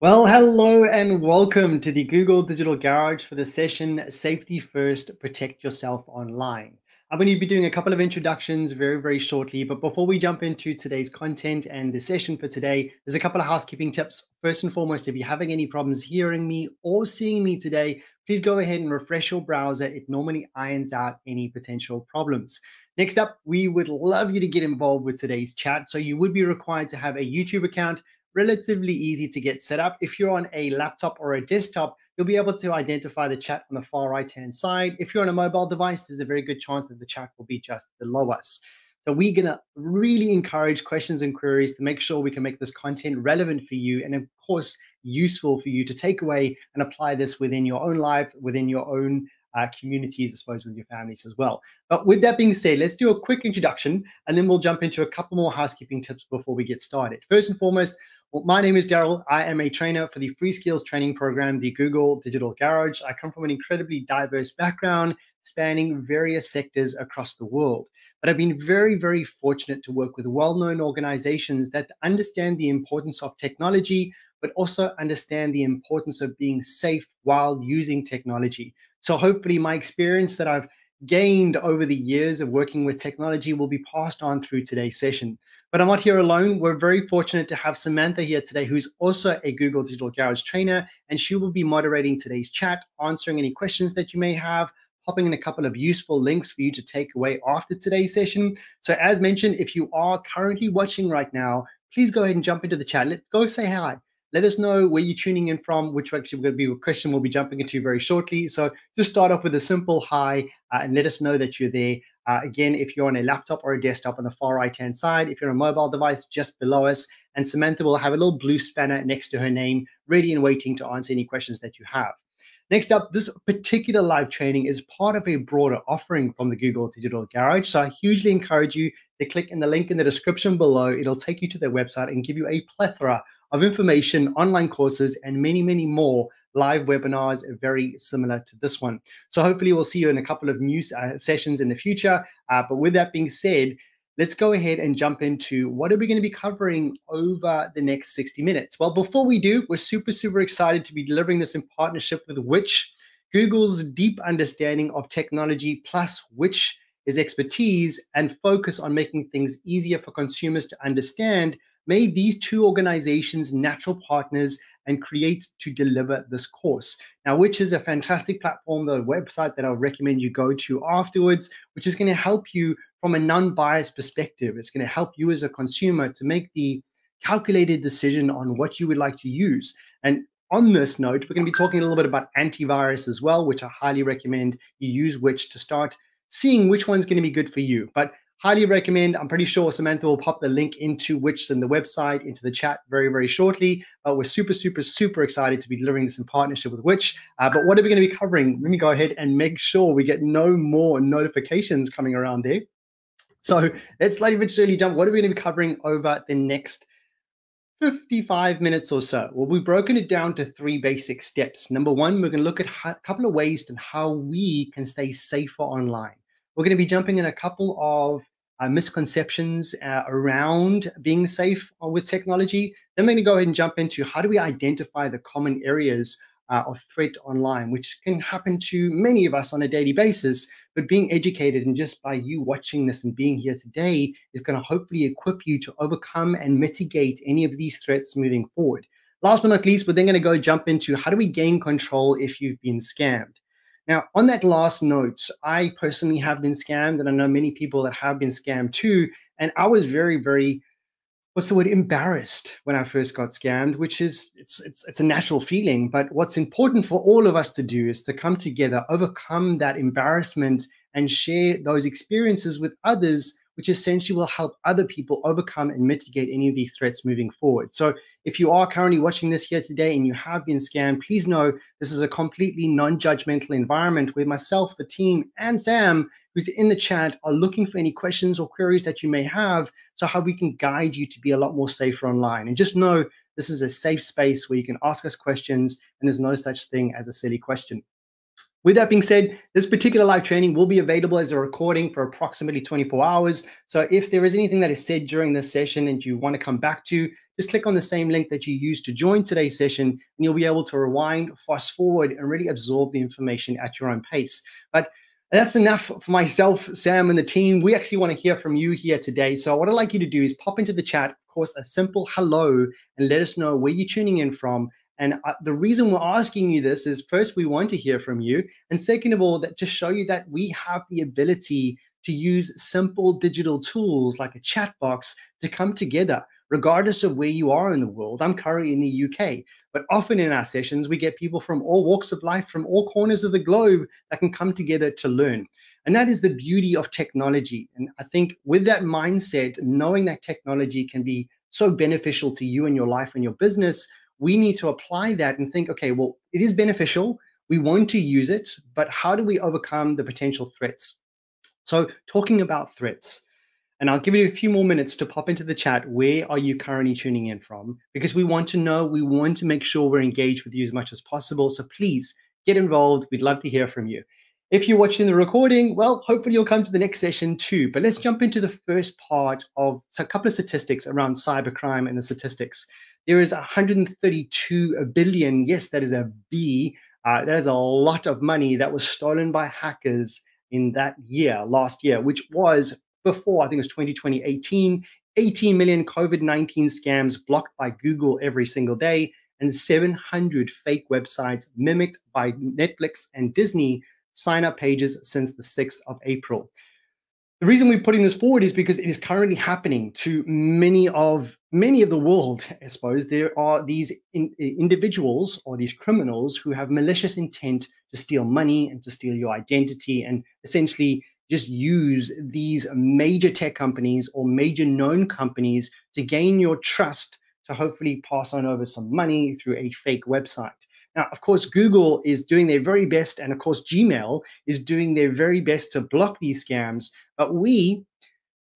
Well, hello and welcome to the Google Digital Garage for the session Safety First, Protect Yourself Online. I'm going to be doing a couple of introductions very shortly, but before we jump into today's content and the session for today, there's a couple of housekeeping tips. First and foremost, if you're having any problems hearing me or seeing me today, please go ahead and refresh your browser. It normally irons out any potential problems. Next up, we would love you to get involved with today's chat. So you would be required to have a YouTube account. Relatively easy to get set up. If you're on a laptop or a desktop, you'll be able to identify the chat on the far right-hand side. If you're on a mobile device, there's a very good chance that the chat will be just below us. So we're going to really encourage questions and queries to make sure we can make this content relevant for you and, of course, useful for you to take away and apply this within your own life, within your own communities, I suppose, with your families as well. But with that being said, let's do a quick introduction and then we'll jump into a couple more housekeeping tips before we get started. First and foremost, well, my name is Daryl. I am a trainer for the free skills training program, the Google Digital Garage. I come from an incredibly diverse background spanning various sectors across the world. But I've been very fortunate to work with well-known organizations that understand the importance of technology, but also understand the importance of being safe while using technology. So hopefully my experience that I've gained over the years of working with technology will be passed on through today's session. But I'm not here alone. We're very fortunate to have Samantha here today, who's also a Google Digital Garage trainer, and she will be moderating today's chat, answering any questions that you may have, popping in a couple of useful links for you to take away after today's session. So as mentioned, if you are currently watching right now, please go ahead and jump into the chat. Let's go say hi. Let us know where you're tuning in from, which actually going to be a question we'll be jumping into very shortly. So just start off with a simple hi and let us know that you're there. Again, if you're on a laptop or a desktop on the far right-hand side, if you're on a mobile device, just below us, and Samantha will have a little blue spanner next to her name, ready and waiting to answer any questions that you have. Next up, this particular live training is part of a broader offering from the Google Digital Garage. So I hugely encourage you to click in the link in the description below. It'll take you to their website and give you a plethora of information, online courses, and many more live webinars very similar to this one. So hopefully we'll see you in a couple of new sessions in the future. But with that being said, let's go ahead and jump into what are we going to be covering over the next 60 minutes. Well, before we do, we're super excited to be delivering this in partnership with Which, Google's deep understanding of technology, plus Which is expertise and focus on making things easier for consumers to understand, made these two organizations natural partners and create to deliver this course. Now, Which is a fantastic platform, the website that I'll recommend you go to afterwards, which is going to help you from a non-biased perspective. It's going to help you as a consumer to make the calculated decision on what you would like to use. And on this note, we're going to be talking a little bit about antivirus as well, which I highly recommend you use Which to start seeing which one's going to be good for you. But highly recommend. I'm pretty sure Samantha will pop the link into Which in the website into the chat very shortly. But we're super excited to be delivering this in partnership with Which. But what are we going to be covering? Let me go ahead and make sure we get no more notifications coming around there. So let's slowly but surely jump. What are we going to be covering over the next 55 minutes or so? Well, we've broken it down to 3 basic steps. Number 1, we're going to look at a couple of ways to how we can stay safer online. We're going to be jumping in a couple of misconceptions around being safe with technology. Then we're going to go ahead and jump into how do we identify the common areas of threat online, which can happen to many of us on a daily basis. But being educated, and just by you watching this and being here today, is going to hopefully equip you to overcome and mitigate any of these threats moving forward. Last but not least, we're then going to go jump into how do we gain control if you've been scammed. Now, on that last note, I personally have been scammed, and I know many people that have been scammed too. And I was very what's the word, embarrassed when I first got scammed, which is it's a natural feeling. But what's important for all of us to do is to come together, overcome that embarrassment, and share those experiences with others, which essentially will help other people overcome and mitigate any of these threats moving forward. So if you are currently watching this here today and you have been scammed, please know this is a completely non-judgmental environment where myself, the team, and Sam, who's in the chat, are looking for any questions or queries that you may have, so how we can guide you to be a lot more safer online. And just know this is a safe space where you can ask us questions, and there's no such thing as a silly question. With that being said, this particular live training will be available as a recording for approximately 24 hours. So if there is anything that is said during this session and you want to come back to, just click on the same link that you used to join today's session, and you'll be able to rewind, fast forward, and really absorb the information at your own pace. But that's enough for myself, Sam, and the team. We actually want to hear from you here today. So what I'd like you to do is pop into the chat, of course, a simple hello, and let us know where you're tuning in from. And the reason we're asking you this is, first, we want to hear from you. And second of all, that to show you that we have the ability to use simple digital tools like a chat box to come together, regardless of where you are in the world. I'm currently in the UK, but often in our sessions, we get people from all walks of life, from all corners of the globe that can come together to learn. And that is the beauty of technology. And I think with that mindset, knowing that technology can be so beneficial to you and your life and your business, we need to apply that and think, okay, well, it is beneficial. We want to use it, but how do we overcome the potential threats? So talking about threats, and I'll give you a few more minutes to pop into the chat. Where are you currently tuning in from? Because we want to know, we want to make sure we're engaged with you as much as possible. So please get involved. We'd love to hear from you. If you're watching the recording, well, hopefully you'll come to the next session too. But let's jump into the first part of a couple of statistics around cybercrime and the statistics. There is 132 billion, yes, that is a B. That is a lot of money that was stolen by hackers in that year, last year, which was before, I think it was 2020, 18 million COVID-19 scams blocked by Google every single day, and 700 fake websites mimicked by Netflix and Disney sign-up pages since the 6th of April. The reason we're putting this forward is because it is currently happening to many of the world. I suppose there are these individuals or these criminals who have malicious intent to steal money and to steal your identity, and essentially just use these major tech companies or major known companies to gain your trust to hopefully pass on over some money through a fake website. Now, of course, Google is doing their very best, and of course, Gmail is doing their very best to block these scams. But we,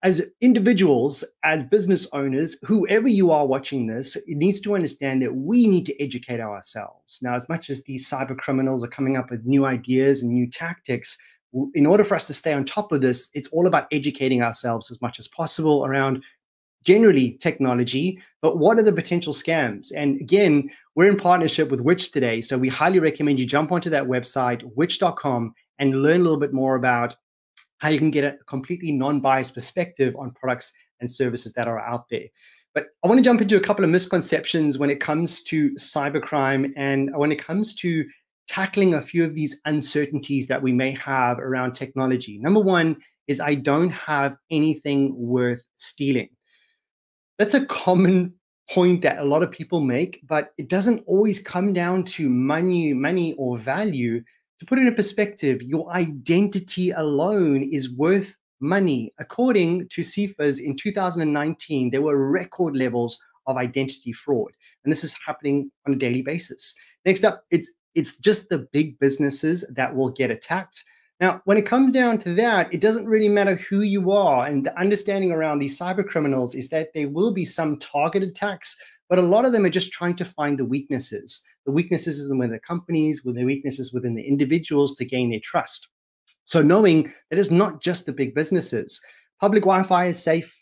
as individuals, as business owners, whoever you are watching this, it needs to understand that we need to educate ourselves. Now, as much as these cyber criminals are coming up with new ideas and new tactics, in order for us to stay on top of this, it's all about educating ourselves as much as possible around generally technology, but what are the potential scams? And again, we're in partnership with Which today. So we highly recommend you jump onto that website, which.com, and learn a little bit more about how you can get a completely non-biased perspective on products and services that are out there. But I want to jump into a couple of misconceptions when it comes to cybercrime and when it comes to tackling a few of these uncertainties that we may have around technology. Number one is I don't have anything worth stealing. That's a common point that a lot of people make, but it doesn't always come down to money or value. To put it in perspective, your identity alone is worth money. According to CIFAs in 2019, there were record levels of identity fraud, and this is happening on a daily basis. Next up, it's just the big businesses that will get attacked. Now, when it comes down to that, it doesn't really matter who you are. And the understanding around these cyber criminals is that there will be some targeted attacks, but a lot of them are just trying to find the weaknesses. The weaknesses within the companies, with the weaknesses within the individuals to gain their trust. So knowing that it's not just the big businesses. Public Wi-Fi is safe.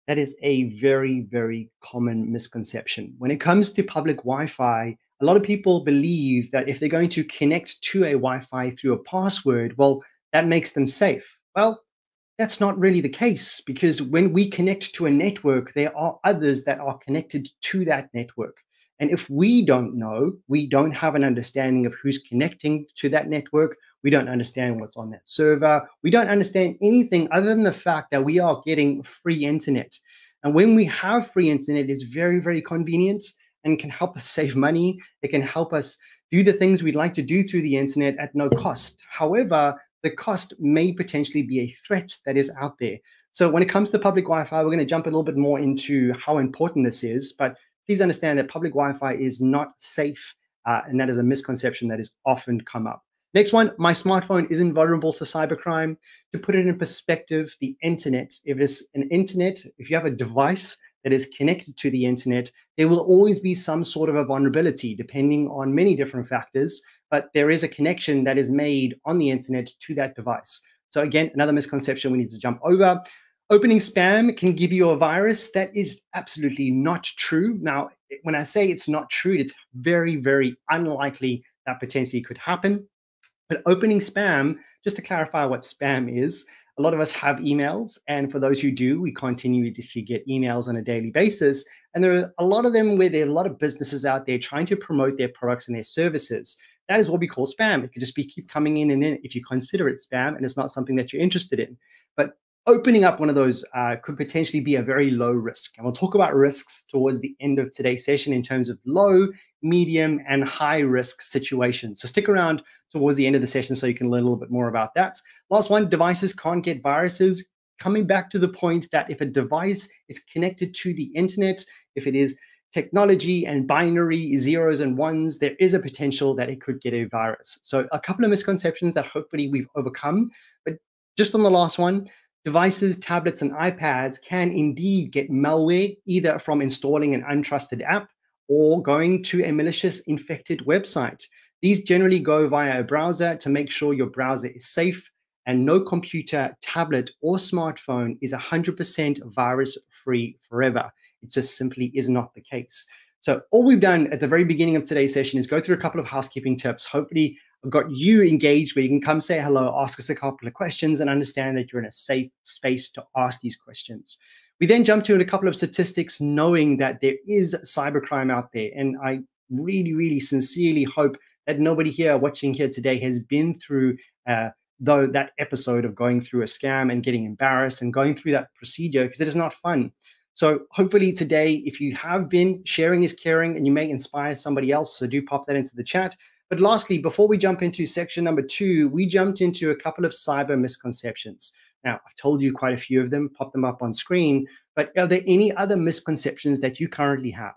That is a very, very common misconception. When it comes to public Wi-Fi, a lot of people believe that if they're going to connect to a Wi-Fi through a password, well, that makes them safe. Well, that's not really the case, because when we connect to a network, there are others that are connected to that network. And if we don't know, we don't have an understanding of who's connecting to that network, we don't understand what's on that server, we don't understand anything other than the fact that we are getting free internet. And when we have free internet, it's very, very convenient and can help us save money. It can help us do the things we'd like to do through the internet at no cost. However, the cost may potentially be a threat that is out there. So when it comes to public Wi-Fi, we're going to jump a little bit more into how important this is, but please understand that public Wi-Fi is not safe, and that is a misconception that is often come up. Next one, my smartphone isn't vulnerable to cybercrime. To put it in perspective, the internet, if it's an internet, if you have a device that is connected to the internet, there will always be some sort of a vulnerability depending on many different factors, but there is a connection that is made on the internet to that device. So again, another misconception we need to jump over. Opening spam can give you a virus. That is absolutely not true. Now, when I say it's not true, it's very, very unlikely that potentially could happen. But opening spam, just to clarify what spam is, a lot of us have emails. And for those who do, we continue to see get emails on a daily basis. And there are a lot of them where there are a lot of businesses out there trying to promote their products and their services. That is what we call spam. It could just be keep coming in and in if you consider it spam and it's not something that you're interested in. But opening up one of those could potentially be a very low risk. And we'll talk about risks towards the end of today's session in terms of low, medium, and high risk situations. So stick around towards the end of the session so you can learn a little bit more about that. Last one, devices can't get viruses. Coming back to the point that if a device is connected to the internet, if it is technology and binary zeros and ones, there is a potential that it could get a virus. So a couple of misconceptions that hopefully we've overcome. But just on the last one, devices, tablets, and iPads can indeed get malware either from installing an untrusted app or going to a malicious infected website. These generally go via a browser to make sure your browser is safe, and no computer, tablet, or smartphone is 100% virus-free forever. It just simply is not the case. So all we've done at the very beginning of today's session is go through a couple of housekeeping tips. Hopefully I've got you engaged where you can come say hello, ask us a couple of questions, and understand that you're in a safe space to ask these questions. We then jump to a couple of statistics, knowing that there is cybercrime out there. And I really, really sincerely hope that nobody here watching here today has been through though that episode of going through a scam and getting embarrassed and going through that procedure, because it is not fun. So hopefully today, if you have been, sharing is caring, and you may inspire somebody else. So do pop that into the chat. But lastly, before we jump into section number 2, we jumped into a couple of cyber misconceptions. Now, I've told you quite a few of them, pop them up on screen, but are there any other misconceptions that you currently have?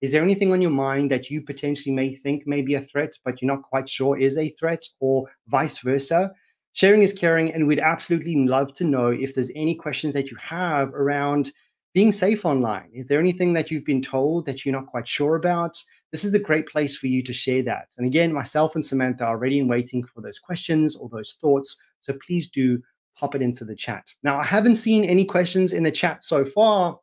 Is there anything on your mind that you potentially may think may be a threat, but you're not quite sure is a threat, or vice versa? Sharing is caring, and we'd absolutely love to know if there's any questions that you have around being safe online. Is there anything that you've been told that you're not quite sure about? This is a great place for you to share that. And again, myself and Samantha are ready and waiting for those questions or those thoughts. So please do pop it into the chat. Now, I haven't seen any questions in the chat so far,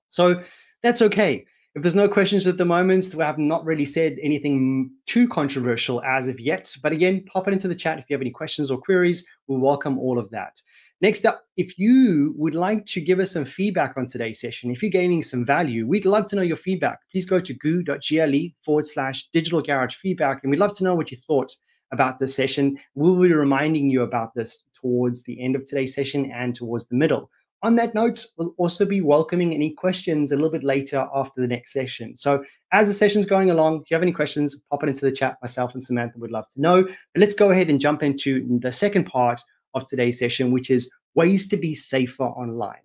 so that's okay. If there's no questions at the moment, we have not really said anything too controversial as of yet. But again, pop it into the chat if you have any questions or queries. We'll welcome all of that. Next up, if you would like to give us some feedback on today's session, if you're gaining some value, we'd love to know your feedback. Please go to goo.gle/digital garage feedback, and we'd love to know what you thought about this session. We'll be reminding you about this towards the end of today's session and towards the middle. On that note, we'll also be welcoming any questions a little bit later after the next session. So as the session's going along, if you have any questions, pop it into the chat. Myself and Samantha would love to know. But let's go ahead and jump into the second part of today's session, which is ways to be safer online.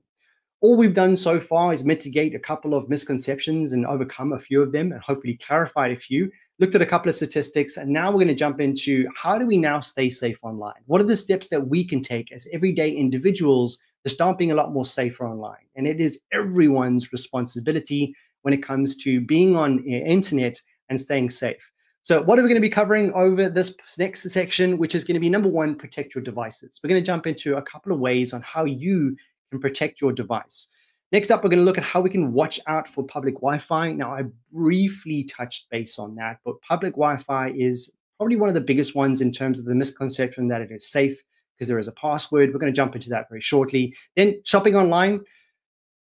All we've done so far is mitigate a couple of misconceptions and overcome a few of them, and hopefully clarified a few, looked at a couple of statistics, and now we're going to jump into how do we now stay safe online? What are the steps that we can take as everyday individuals to start being a lot more safer online? And it is everyone's responsibility when it comes to being on the internet and staying safe. So what are we going to be covering over this next section, which is going to be number 1, protect your devices. We're going to jump into a couple of ways on how you can protect your device. Next up, we're going to look at how we can watch out for public Wi-Fi. Now, I briefly touched base on that, but public Wi-Fi is probably one of the biggest ones in terms of the misconception that it is safe because there is a password. We're going to jump into that very shortly. Then shopping online.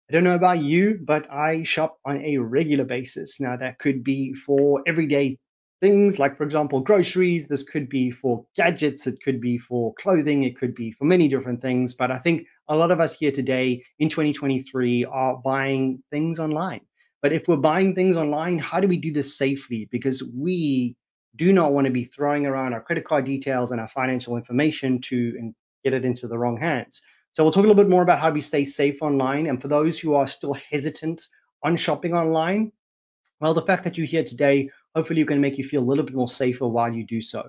I don't know about you, but I shop on a regular basis. Now, that could be for everyday things like, for example, groceries. This could be for gadgets. It could be for clothing. It could be for many different things. But I think a lot of us here today in 2023 are buying things online. But if we're buying things online, how do we do this safely? Because we do not want to be throwing around our credit card details and our financial information to get it into the wrong hands. So we'll talk a little bit more about how we stay safe online. And for those who are still hesitant on shopping online, well, the fact that you're here today, hopefully going to make you feel a little bit more safer while you do so.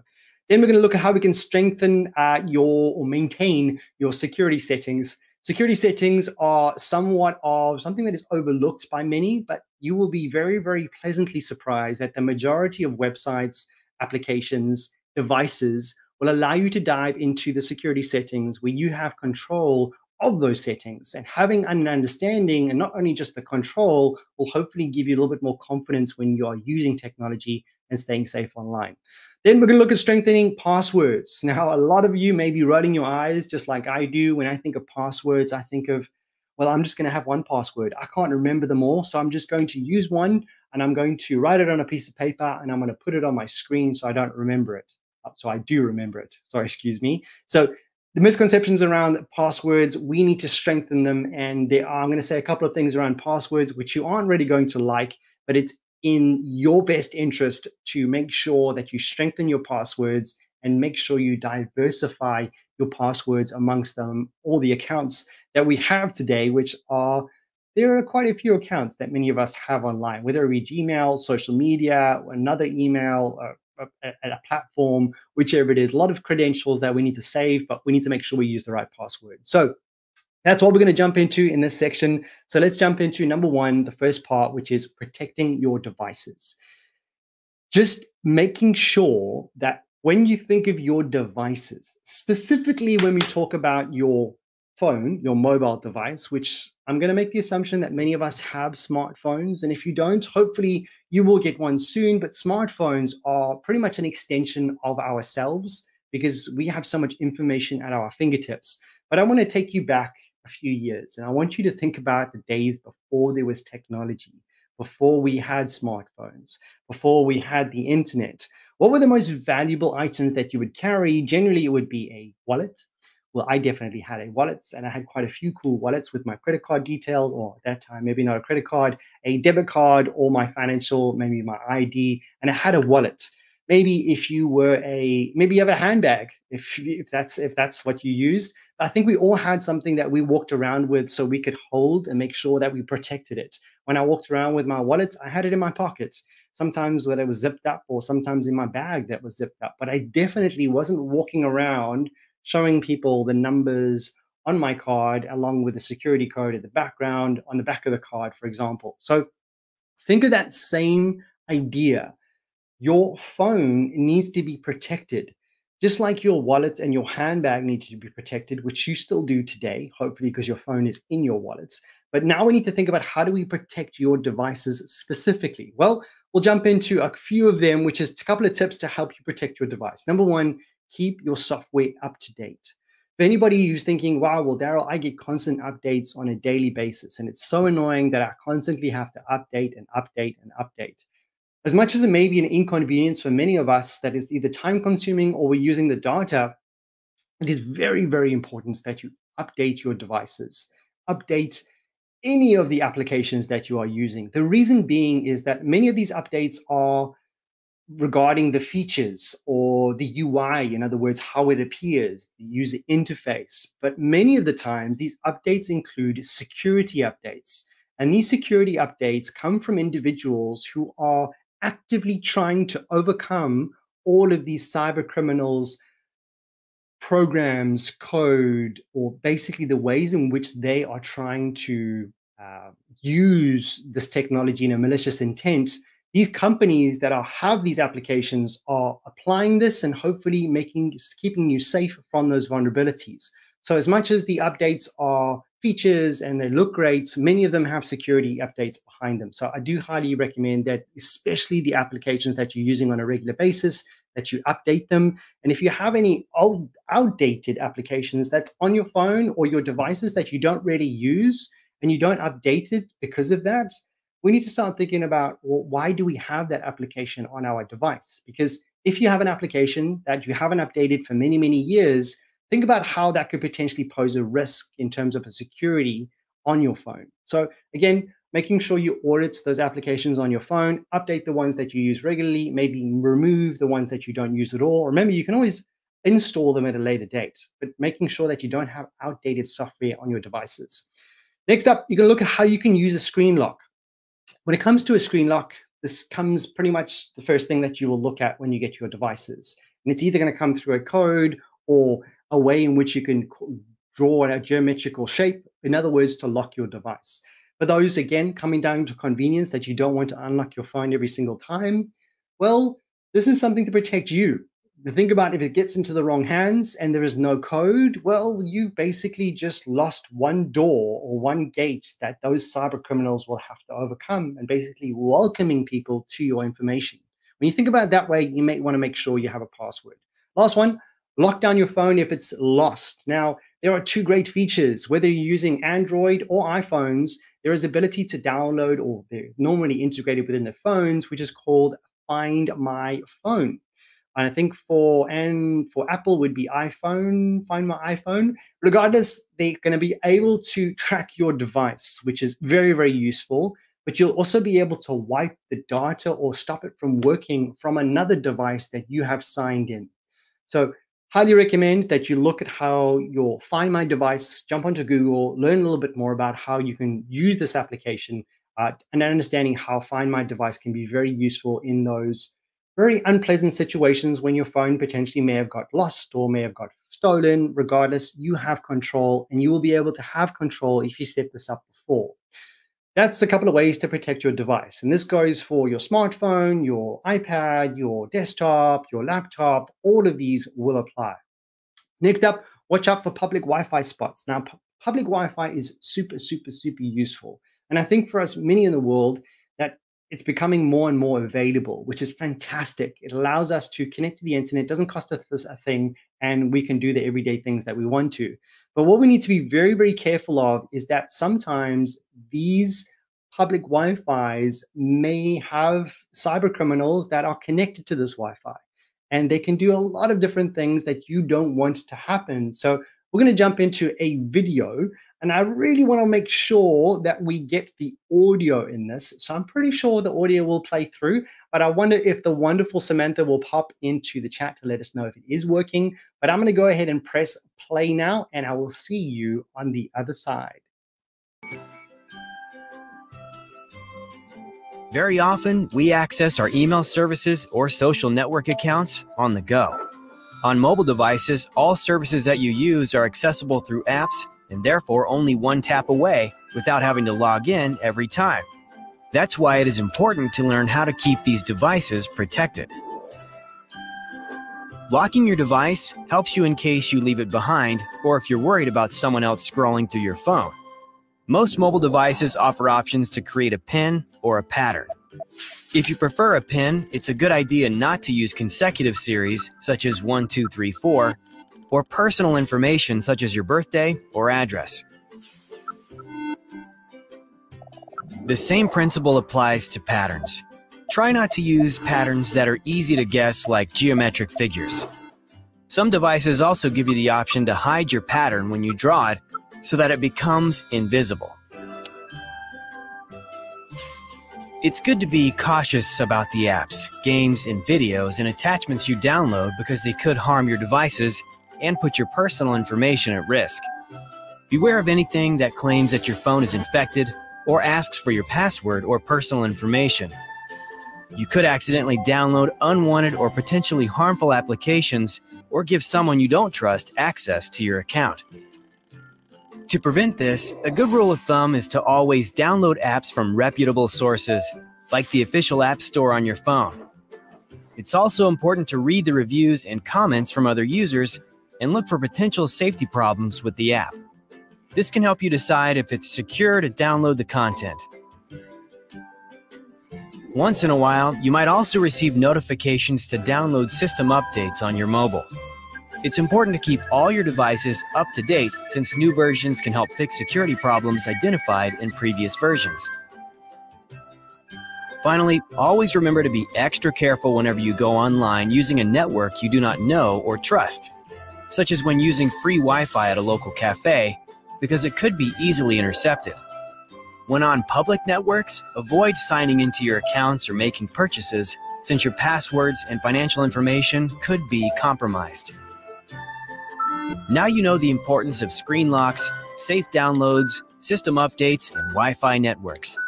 Then we're going to look at how we can strengthen or maintain your security settings. Security settings are somewhat of something that is overlooked by many, but you will be very, very pleasantly surprised that the majority of websites, applications, devices will allow you to dive into the security settings where you have control of those settings. And having an understanding and not only just the control will hopefully give you a little bit more confidence when you are using technology and staying safe online. Then we're going to look at strengthening passwords. Now, a lot of you may be rolling your eyes just like I do. When I think of passwords, I think of, well, I'm just going to have one password. I can't remember them all. So I'm just going to use one and I'm going to write it on a piece of paper and I'm going to put it on my screen so I don't remember it. So I do remember it. Sorry, excuse me. So the misconceptions around passwords, we need to strengthen them. And I'm going to say a couple of things around passwords, which you aren't really going to like, but it's in your best interest to make sure that you strengthen your passwords and make sure you diversify your passwords amongst them, all the accounts that we have today, which are, there are quite a few accounts that many of us have online, whether it be Gmail, social media, another email, a platform, whichever it is, a lot of credentials that we need to save, but we need to make sure we use the right password. So that's what we're going to jump into in this section. So let's jump into number one, the first part, which is protecting your devices. Just making sure that when you think of your devices, specifically when we talk about your phone, your mobile device, which I'm going to make the assumption that many of us have smartphones. And if you don't, hopefully you will get one soon. But smartphones are pretty much an extension of ourselves because we have so much information at our fingertips. But I want to take you back a few years and I want you to think about the days before there was technology, before we had smartphones, before we had the internet. What were the most valuable items that you would carry? Generally, it would be a wallet. Well, I definitely had a wallet and I had quite a few cool wallets with my credit card details, or at that time, maybe not a credit card, a debit card, or my financial, maybe my ID, and I had a wallet. Maybe if you were maybe you have a handbag, if that's what you used. I think we all had something that we walked around with so we could hold and make sure that we protected it. When I walked around with my wallet, I had it in my pockets. Sometimes when it was zipped up or sometimes in my bag that was zipped up. But I definitely wasn't walking around showing people the numbers on my card along with the security code at the background on the back of the card, for example. So think of that same idea. Your phone needs to be protected, just like your wallet and your handbag needs to be protected, which you still do today, hopefully, because your phone is in your wallets. But now we need to think about how do we protect your devices specifically? Well, we'll jump into a few of them, which is a couple of tips to help you protect your device. Number one, keep your software up to date. For anybody who's thinking, wow, well, Daryl, I get constant updates on a daily basis, and it's so annoying that I constantly have to update and update and update. As much as it may be an inconvenience for many of us that is either time consuming or we're using the data, it is very, very important that you update your devices, update any of the applications that you are using. The reason being is that many of these updates are regarding the features or the UI, in other words, how it appears, the user interface. But many of the times, these updates include security updates. And these security updates come from individuals who are actively trying to overcome all of these cyber criminals' programs, code, or basically the ways in which they are trying to use this technology in a malicious intent. These companies that have these applications are applying this and hopefully keeping you safe from those vulnerabilities. So as much as the updates are features and they look great, many of them have security updates behind them. So I do highly recommend that, especially the applications that you're using on a regular basis, that you update them. And if you have any outdated applications that's on your phone or your devices that you don't really use and you don't update it because of that, we need to start thinking about, well, why do we have that application on our device? Because if you have an application that you haven't updated for many, many years, think about how that could potentially pose a risk in terms of a security on your phone. So again, making sure you audit those applications on your phone, update the ones that you use regularly, maybe remove the ones that you don't use at all. Remember, you can always install them at a later date, but making sure that you don't have outdated software on your devices. Next up, you're going to look at how you can use a screen lock. When it comes to a screen lock, this comes pretty much the first thing that you will look at when you get your devices. And it's either going to come through a code or a way in which you can draw a geometrical shape, in other words, to lock your device. For those, again, coming down to convenience that you don't want to unlock your phone every single time, well, this is something to protect you. Think about if it gets into the wrong hands and there is no code, well, you've basically just lost one door or one gate that those cyber criminals will have to overcome, and basically welcoming people to your information. When you think about it that way, you may want to make sure you have a password. Last one, lock down your phone if it's lost. Now, there are two great features. Whether you're using Android or iPhones, there is ability to download, or they're normally integrated within the phones, which is called Find My Phone. And I think for Apple would be iPhone, Find My iPhone. Regardless, they're going to be able to track your device, which is very, very useful. But you'll also be able to wipe the data or stop it from working from another device that you have signed in. So highly recommend that you look at how your Find My device, jump onto Google, learn a little bit more about how you can use this application, and understanding how Find My device can be very useful in those very unpleasant situations when your phone potentially may have got lost or may have got stolen. Regardless, you have control, and you will be able to have control if you set this up before. That's a couple of ways to protect your device. And this goes for your smartphone, your iPad, your desktop, your laptop. All of these will apply. Next up, watch out for public Wi-Fi spots. Now, public Wi-Fi is super, super, super useful. And I think for us, many in the world, that it's becoming more and more available, which is fantastic. It allows us to connect to the internet. It doesn't cost us a thing, and we can do the everyday things that we want to. But what we need to be very, very careful of is that sometimes these public Wi-Fis may have cyber criminals that are connected to this Wi-Fi, and they can do a lot of different things that you don't want to happen. So we're going to jump into a video, and I really want to make sure that we get the audio in this. So I'm pretty sure the audio will play through, but I wonder if the wonderful Samantha will pop into the chat to let us know if it is working. But I'm going to go ahead and press play now, and I will see you on the other side. Very often, we access our email services or social network accounts on the go. On mobile devices, all services that you use are accessible through apps and therefore only one tap away without having to log in every time. That's why it is important to learn how to keep these devices protected. Locking your device helps you in case you leave it behind or if you're worried about someone else scrolling through your phone. Most mobile devices offer options to create a PIN or a pattern. If you prefer a PIN, it's a good idea not to use consecutive series such as 1, 2, 3, 4, or personal information such as your birthday or address. The same principle applies to patterns. Try not to use patterns that are easy to guess, like geometric figures. Some devices also give you the option to hide your pattern when you draw it so that it becomes invisible. It's good to be cautious about the apps, games, and videos and attachments you download because they could harm your devices and put your personal information at risk. Beware of anything that claims that your phone is infected or asks for your password or personal information. You could accidentally download unwanted or potentially harmful applications or give someone you don't trust access to your account. To prevent this, a good rule of thumb is to always download apps from reputable sources, like the official App Store on your phone. It's also important to read the reviews and comments from other users and look for potential safety problems with the app. This can help you decide if it's secure to download the content. Once in a while, you might also receive notifications to download system updates on your mobile. It's important to keep all your devices up to date since new versions can help fix security problems identified in previous versions. Finally, always remember to be extra careful whenever you go online using a network you do not know or trust, such as when using free Wi-Fi at a local cafe, because it could be easily intercepted. When on public networks, avoid signing into your accounts or making purchases, since your passwords and financial information could be compromised. Now you know the importance of screen locks, safe downloads, system updates, and Wi-Fi networks.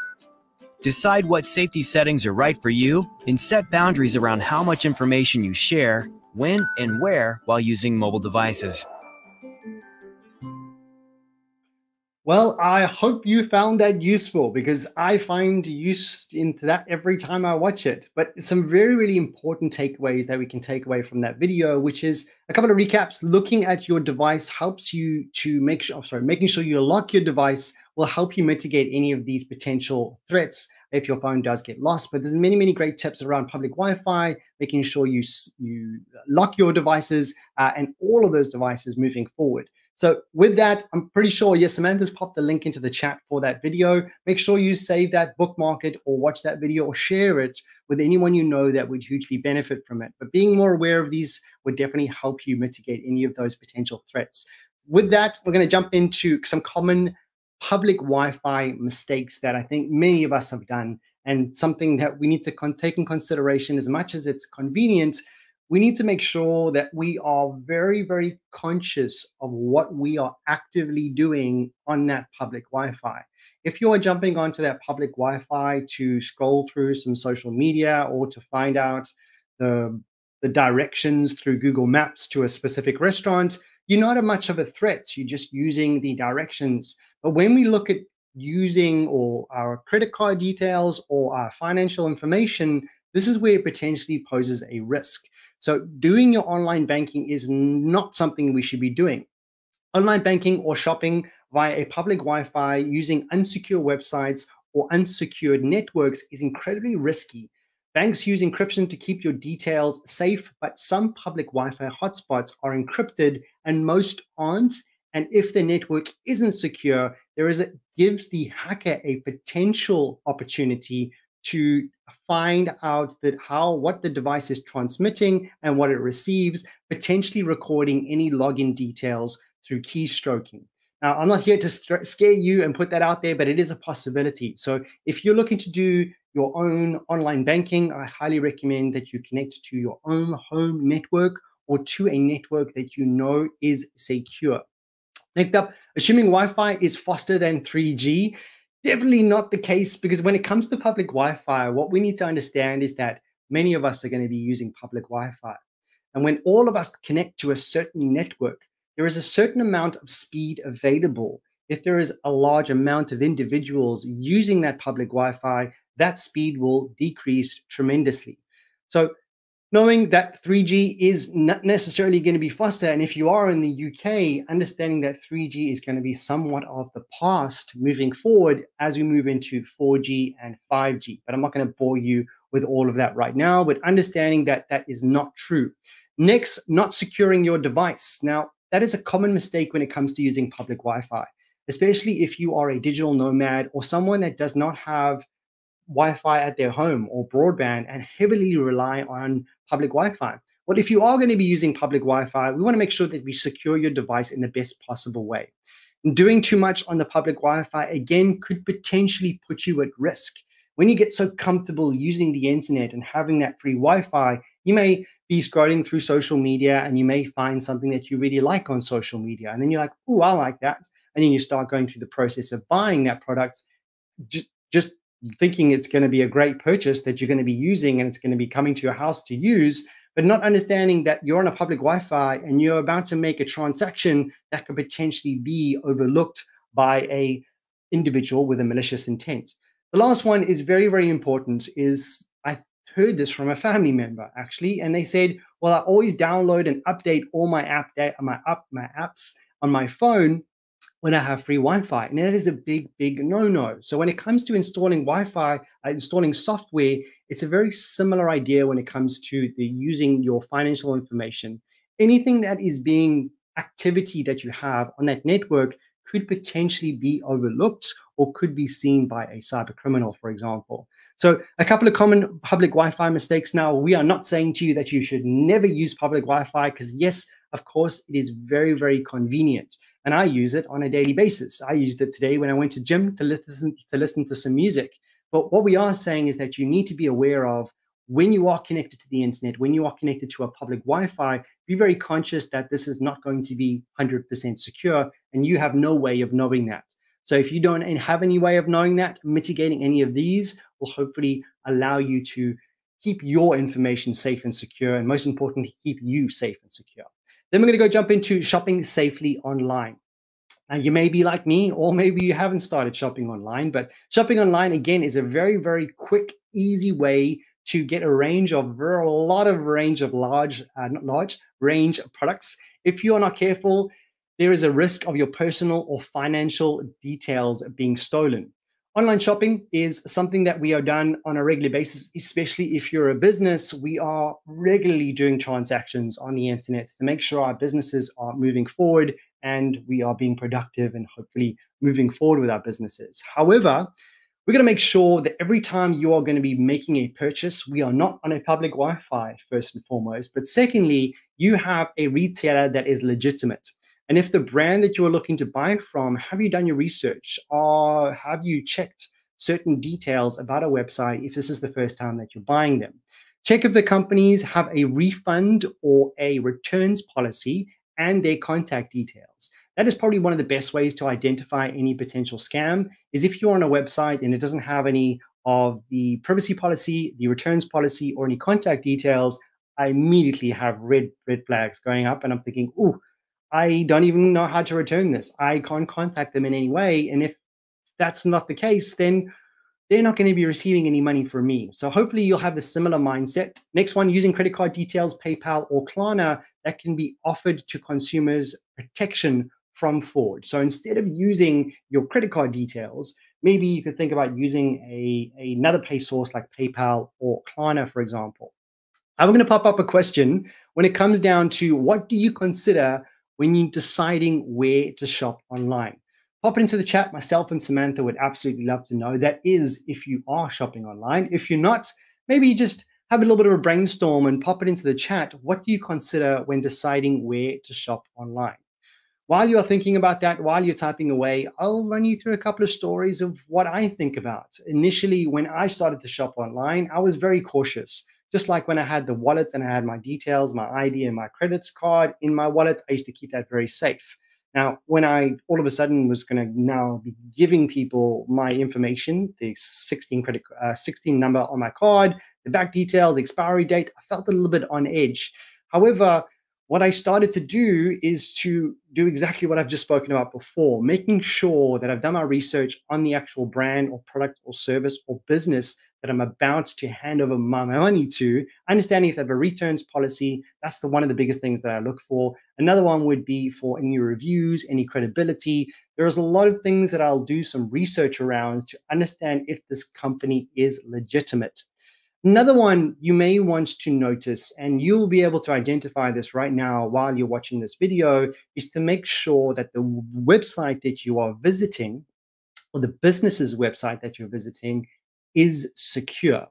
Decide what safety settings are right for you and set boundaries around how much information you share, when and where while using mobile devices. Well, I hope you found that useful because I find use into that every time I watch it. But some very, really important takeaways that we can take away from that video, which is a couple of recaps. Looking at your device helps you to make sure, making sure you lock your device will help you mitigate any of these potential threats if your phone does get lost. But there's many, many great tips around public Wi-Fi, making sure you lock your devices and all of those devices moving forward. So with that, I'm pretty sure, yes, Samantha's popped the link into the chat for that video. Make sure you save that, bookmark it, or watch that video, or share it with anyone you know that would hugely benefit from it. But being more aware of these would definitely help you mitigate any of those potential threats. With that, we're going to jump into some common public Wi-Fi mistakes that I think many of us have done, and something that we need to take in consideration. As much as it's convenient, we need to make sure that we are very, very conscious of what we are actively doing on that public Wi-Fi. If you are jumping onto that public Wi-Fi to scroll through some social media or to find out the, the directions through Google Maps to a specific restaurant, you're not much of a threat. You're just using the directions. But when we look at using or our credit card details or our financial information, this is where it potentially poses a risk. So doing your online banking is not something we should be doing. Online banking or shopping via a public Wi-Fi using unsecure websites or unsecured networks is incredibly risky. Banks use encryption to keep your details safe, but some public Wi-Fi hotspots are encrypted and most aren't. And if the network isn't secure, gives the hacker a potential opportunity to find out what the device is transmitting and what it receives, potentially recording any login details through keystroking. Now, I'm not here to scare you and put that out there, but it is a possibility. So if you're looking to do your own online banking, I highly recommend that you connect to your own home network or to a network that you know is secure. Next up, assuming Wi-Fi is faster than 3G, definitely not the case, because when it comes to public Wi-Fi, what we need to understand is that many of us are going to be using public Wi-Fi. And when all of us connect to a certain network, there is a certain amount of speed available. If there is a large amount of individuals using that public Wi-Fi, that speed will decrease tremendously. So knowing that 3G is not necessarily going to be faster, and if you are in the UK, understanding that 3G is going to be somewhat of the past moving forward as we move into 4G and 5G. But I'm not going to bore you with all of that right now, but understanding that that is not true. Next, not securing your device. Now, that is a common mistake when it comes to using public Wi-Fi, especially if you are a digital nomad or someone that does not have Wi-Fi at their home or broadband and heavily rely on public Wi-Fi. Well, if you are going to be using public Wi-Fi, we want to make sure that we secure your device in the best possible way. And doing too much on the public Wi-Fi, again, could potentially put you at risk. When you get so comfortable using the internet and having that free Wi-Fi, you may be scrolling through social media and you may find something that you really like on social media. And then you're like, oh, I like that. And then you start going through the process of buying that product, just thinking it's going to be a great purchase that you're going to be using and it's going to be coming to your house to use, but not understanding that you're on a public Wi-Fi and you're about to make a transaction that could potentially be overlooked by a individual with a malicious intent. The last one is very, very important. I heard this from a family member actually, and they said, well, I always download and update all my apps on my phone when I have free Wi-Fi. And that is a big, big no-no. So when it comes to installing Wi-Fi, installing software, it's a very similar idea when it comes to using your financial information. Anything that is being activity that you have on that network could potentially be overlooked or could be seen by a cyber criminal, for example. So a couple of common public Wi-Fi mistakes. Now, we are not saying to you that you should never use public Wi-Fi because yes, of course, it is very, very convenient. And I use it on a daily basis. I used it today when I went to gym to listen to some music. But what we are saying is that you need to be aware of when you are connected to the internet, when you are connected to a public Wi-Fi, be very conscious that this is not going to be 100% secure and you have no way of knowing that. So if you don't have any way of knowing that, mitigating any of these will hopefully allow you to keep your information safe and secure, and most importantly, keep you safe and secure. Then we're going to go jump into shopping safely online. You may be like me, or maybe you haven't started shopping online, but shopping online, again, is a very, very quick, easy way to get a range of a lot of range of not large, range of products. If you are not careful, there is a risk of your personal or financial details being stolen. Online shopping is something that we are done on a regular basis, especially if you're a business. We are regularly doing transactions on the internet to make sure our businesses are moving forward and we are being productive and hopefully moving forward with our businesses. However, we're going to make sure that every time you are going to be making a purchase, we are not on a public Wi-Fi, first and foremost. But secondly, you have a retailer that is legitimate. And if the brand that you are looking to buy from, have you done your research, or have you checked certain details about a website if this is the first time that you're buying them? Check if the companies have a refund or a returns policy and their contact details. That is probably one of the best ways to identify any potential scam, is if you're on a website and it doesn't have any of the privacy policy, the returns policy, or any contact details. I immediately have red flags going up and I'm thinking, oh, I don't even know how to return this. I can't contact them in any way. And if that's not the case, then they're not going to be receiving any money from me. So hopefully you'll have the similar mindset. Next one, using credit card details, PayPal or Klarna, that can be offered to consumers protection from fraud. So instead of using your credit card details, maybe you could think about using another pay source like PayPal or Klarna, for example. I'm going to pop up a question when it comes down to what do you consider when you're deciding where to shop online? Pop it into the chat. Myself and Samantha would absolutely love to know. That is, if you are shopping online. If you're not, maybe just have a little bit of a brainstorm and pop it into the chat. What do you consider when deciding where to shop online? While you're thinking about that, while you're typing away, I'll run you through a couple of stories of what I think about. Initially, when I started to shop online, I was very cautious. Just like when I had the wallet and I had my details, my ID and my credits card in my wallet, I used to keep that very safe. Now, when I all of a sudden was going to now be giving people my information, the 16 number on my card, the back detail, the expiry date, I felt a little bit on edge. However, what I started to do is to do exactly what I've just spoken about before, making sure that I've done my research on the actual brand or product or service or business that I'm about to hand over my money to, understanding if they have a returns policy. That's one of the biggest things that I look for. Another one would be for any reviews, any credibility. There's a lot of things that I'll do some research around to understand if this company is legitimate. Another one you may want to notice, and you'll be able to identify this right now while you're watching this video, is to make sure that the website that you are visiting or the business's website that you're visiting is secure.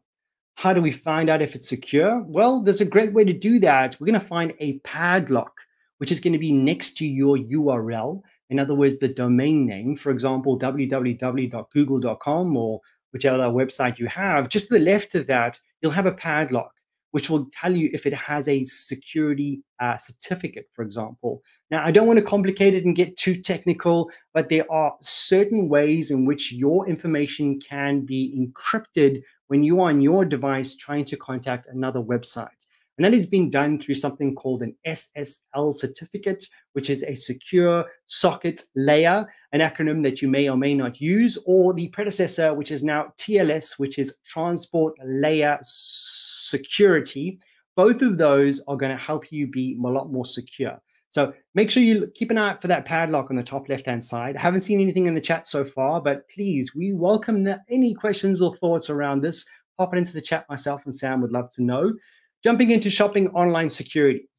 How do we find out if it's secure? Well, there's a great way to do that. We're going to find a padlock, which is going to be next to your URL. In other words, the domain name, for example, www.google.com or whichever website you have. Just to the left of that, you'll have a padlock, which will tell you if it has a security certificate, for example. Now, I don't want to complicate it and get too technical, but there are certain ways in which your information can be encrypted when you are on your device trying to contact another website. And that is being done through something called an SSL certificate, which is a secure socket layer, an acronym that you may or may not use, or the predecessor, which is now TLS, which is Transport Layer Security. Both of those are going to help you be a lot more secure. So make sure you keep an eye out for that padlock on the top left-hand side. I haven't seen anything in the chat so far, but please, we welcome any questions or thoughts around this. Pop it into the chat. Myself and Sam would love to know. Jumping into shopping online securely,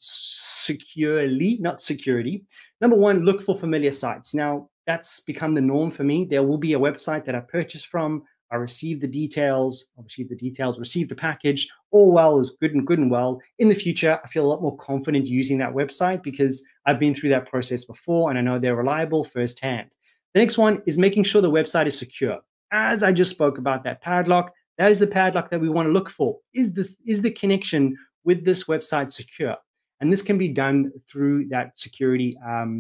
not security. Number one, look for familiar sites. Now, that's become the norm for me. There will be a website that I purchase from. I receive the details, receive the package. All well is good and well. In the future, I feel a lot more confident using that website because I've been through that process before and I know they're reliable firsthand. The next one is making sure the website is secure. As I just spoke about that padlock, that is the padlock that we want to look for. Is the connection with this website secure? And this can be done through that security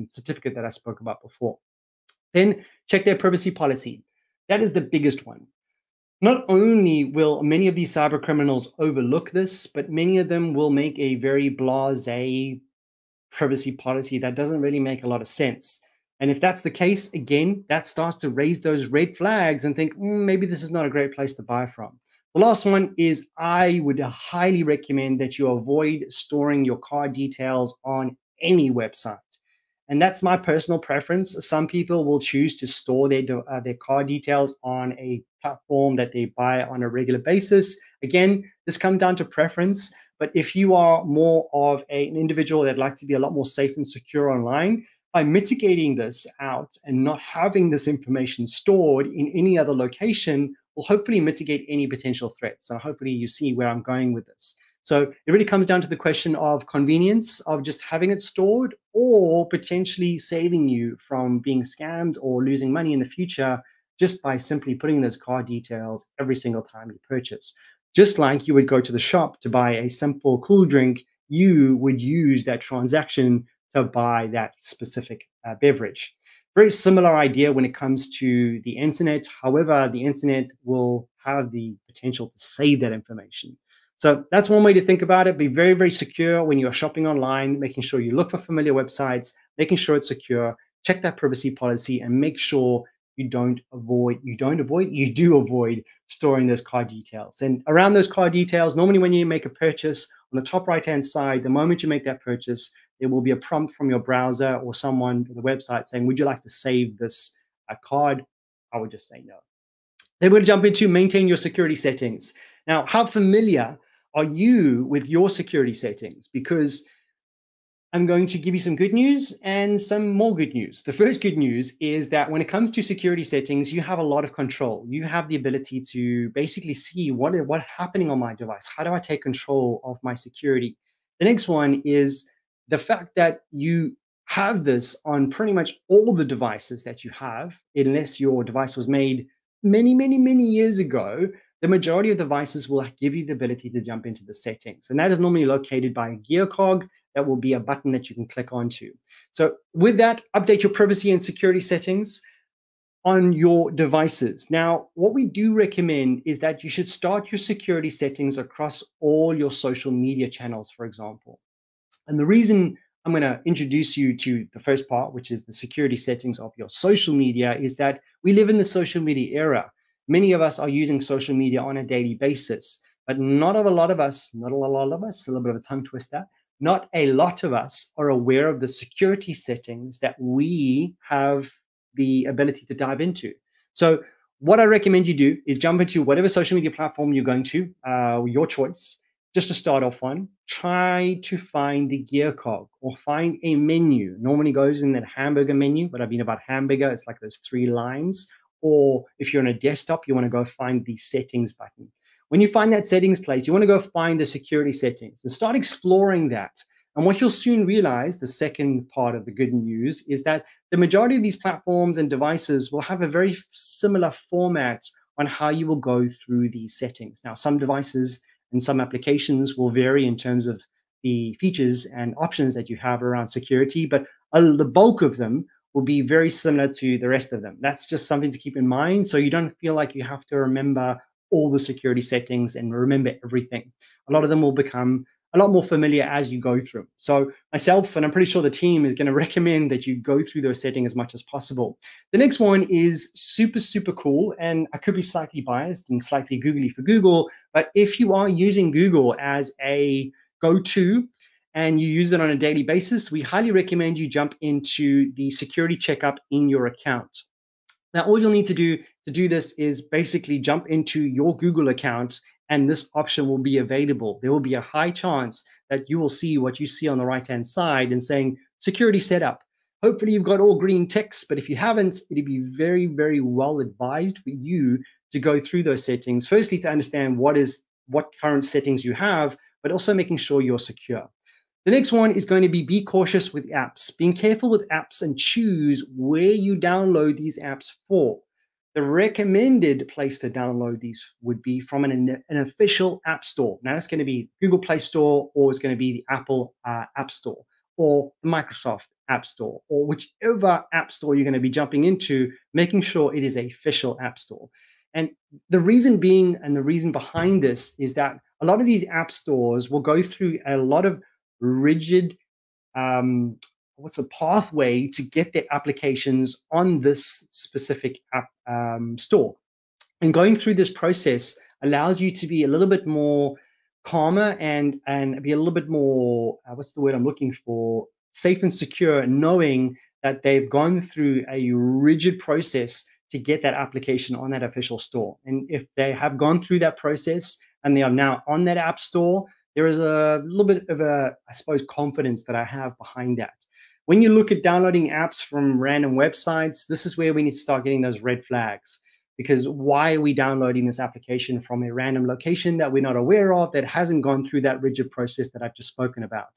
certificate that I spoke about before. Then check their privacy policy. That is the biggest one. Not only will many of these cyber criminals overlook this, but many of them will make a very blasé privacy policy that doesn't really make a lot of sense. And if that's the case, again, that starts to raise those red flags and think, maybe this is not a great place to buy from. The last one is I would highly recommend that you avoid storing your card details on any website. And that's my personal preference. Some people will choose to store their card details on a platform that they buy on a regular basis. Again, this comes down to preference. But if you are more of an individual that'd like to be a lot more safe and secure online, by mitigating this out and not having this information stored in any other location will hopefully mitigate any potential threats. So hopefully you see where I'm going with this. So it really comes down to the question of convenience of just having it stored or potentially saving you from being scammed or losing money in the future just by simply putting those card details every single time you purchase. Just like you would go to the shop to buy a simple cool drink, you would use that transaction to buy that specific beverage. Very similar idea when it comes to the internet. However, the internet will have the potential to save that information. So that's one way to think about it. Be very, very secure when you're shopping online, making sure you look for familiar websites, making sure it's secure, check that privacy policy, and make sure you do avoid storing those card details. And around those card details, normally when you make a purchase, on the top right-hand side, the moment you make that purchase, there will be a prompt from your browser or someone on the website saying, would you like to save this card? I would just say no. Then we're going to jump into maintain your security settings. Now, how familiar are you with your security settings? Because I'm going to give you some good news and some more good news. The first good news is that when it comes to security settings, you have a lot of control. You have the ability to basically see what's happening on my device. How do I take control of my security? The next one is the fact that you have this on pretty much all the devices that you have, unless your device was made many, many, many years ago. The majority of devices will give you the ability to jump into the settings. And that is normally located by a gear cog. That will be a button that you can click onto. So with that, update your privacy and security settings on your devices. Now, what we do recommend is that you should start your security settings across all your social media channels, for example. And the reason I'm going to introduce you to the first part, which is the security settings of your social media, is that we live in the social media era. Many of us are using social media on a daily basis, but not a lot of us, a little bit of a tongue twister, not a lot of us are aware of the security settings that we have the ability to dive into. So what I recommend you do is jump into whatever social media platform you're going to, your choice. Just to start off on, try to find the gear cog or find a menu. Normally goes in that hamburger menu, but I've been about hamburger. It's like those 3 lines. Or if you're on a desktop, you want to go find the settings button. When you find that settings place, you want to go find the security settings and start exploring that. And what you'll soon realize, the second part of the good news, is that the majority of these platforms and devices will have a very similar format on how you will go through these settings. Now, some devices and some applications will vary in terms of the features and options that you have around security, but the bulk of them will be very similar to the rest of them. That's just something to keep in mind, so you don't feel like you have to remember all the security settings and remember everything. A lot of them will become a lot more familiar as you go through. So myself, and I'm pretty sure the team, is going to recommend that you go through those settings as much as possible. The next one is super, super cool, and I could be slightly biased and slightly googly for Google, but if you are using Google as a go-to and you use it on a daily basis, we highly recommend you jump into the security checkup in your account. Now, all you'll need to do this is basically jump into your Google account, and this option will be available. There will be a high chance that you will see what you see on the right-hand side and saying security setup. Hopefully you've got all green ticks, but if you haven't, it'd be very, very well advised for you to go through those settings. Firstly, to understand what current settings you have, but also making sure you're secure. The next one is going to be cautious with apps. Being careful with apps and choose where you download these apps for. The recommended place to download these would be from an official app store. Now, that's going to be Google Play Store, or it's going to be the Apple App Store, or the Microsoft App Store, or whichever app store you're going to be jumping into, making sure it is an official app store. And the reason being, and the reason behind this, is that a lot of these app stores will go through a lot of rigid what's the pathway to get their applications on this specific app store. And going through this process allows you to be a little bit more calmer and be a little bit more, what's the word I'm looking for, safe and secure, knowing that they've gone through a rigid process to get that application on that official store. And if they have gone through that process and they are now on that app store, there is a little bit of a, I suppose, confidence that I have behind that. When you look at downloading apps from random websites, this is where we need to start getting those red flags. Because why are we downloading this application from a random location that we're not aware of, that hasn't gone through that rigid process that I've just spoken about?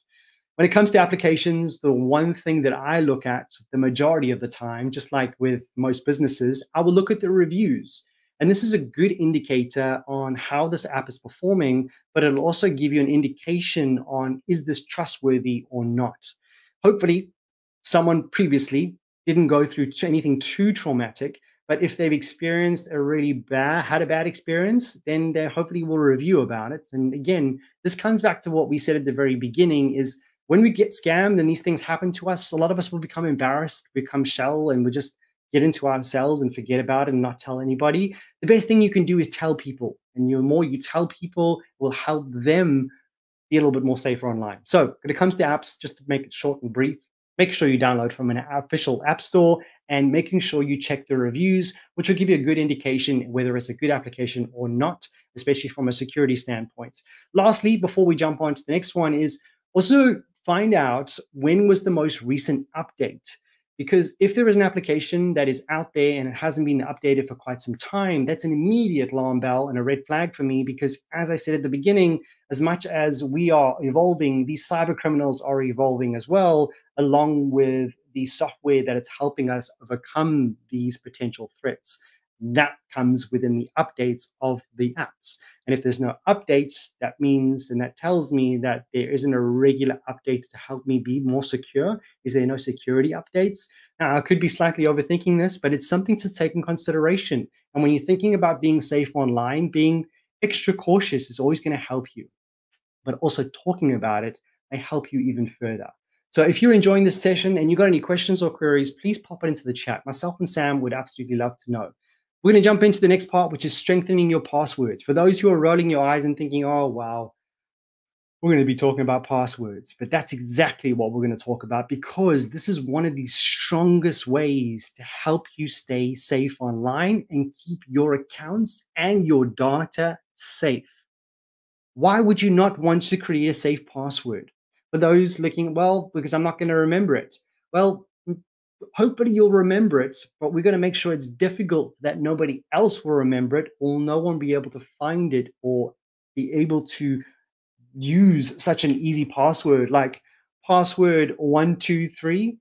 When it comes to applications, the one thing that I look at the majority of the time, just like with most businesses, I will look at the reviews. And this is a good indicator on how this app is performing, but it'll also give you an indication on, is this trustworthy or not? Hopefully, someone previously didn't go through anything too traumatic, but if they've experienced had a bad experience, then they hopefully will review about it. And again, this comes back to what we said at the very beginning is when we get scammed and these things happen to us, a lot of us will become embarrassed, become shell, and we just get into ourselves and forget about it and not tell anybody. The best thing you can do is tell people. And the more you tell people, will help them be a little bit more safer online. So when it comes to apps, just to make it short and brief, make sure you download from an official app store and making sure you check the reviews, which will give you a good indication whether it's a good application or not, especially from a security standpoint. Lastly, before we jump on to the next one, is also find out when was the most recent update. Because if there is an application that is out there and it hasn't been updated for quite some time, that's an immediate alarm bell and a red flag for me, because as I said at the beginning, as much as we are evolving, these cyber criminals are evolving as well, along with the software that it's helping us overcome these potential threats. That comes within the updates of the apps. And if there's no updates, that means, and that tells me that there isn't a regular update to help me be more secure. Is there no security updates? Now, I could be slightly overthinking this, but it's something to take in consideration. And when you're thinking about being safe online, being extra cautious is always going to help you. But also talking about it may help you even further. So if you're enjoying this session and you've got any questions or queries, please pop it into the chat. Myself and Sam would absolutely love to know. We're going to jump into the next part, which is strengthening your passwords. For those who are rolling your eyes and thinking, oh, wow, we're going to be talking about passwords. But that's exactly what we're going to talk about, because this is one of the strongest ways to help you stay safe online and keep your accounts and your data safe. Why would you not want to create a safe password? For those looking, well, because I'm not going to remember it. Well, hopefully you'll remember it, but we're going to make sure it's difficult that nobody else will remember it, or no one will be able to find it or be able to use such an easy password like password 123.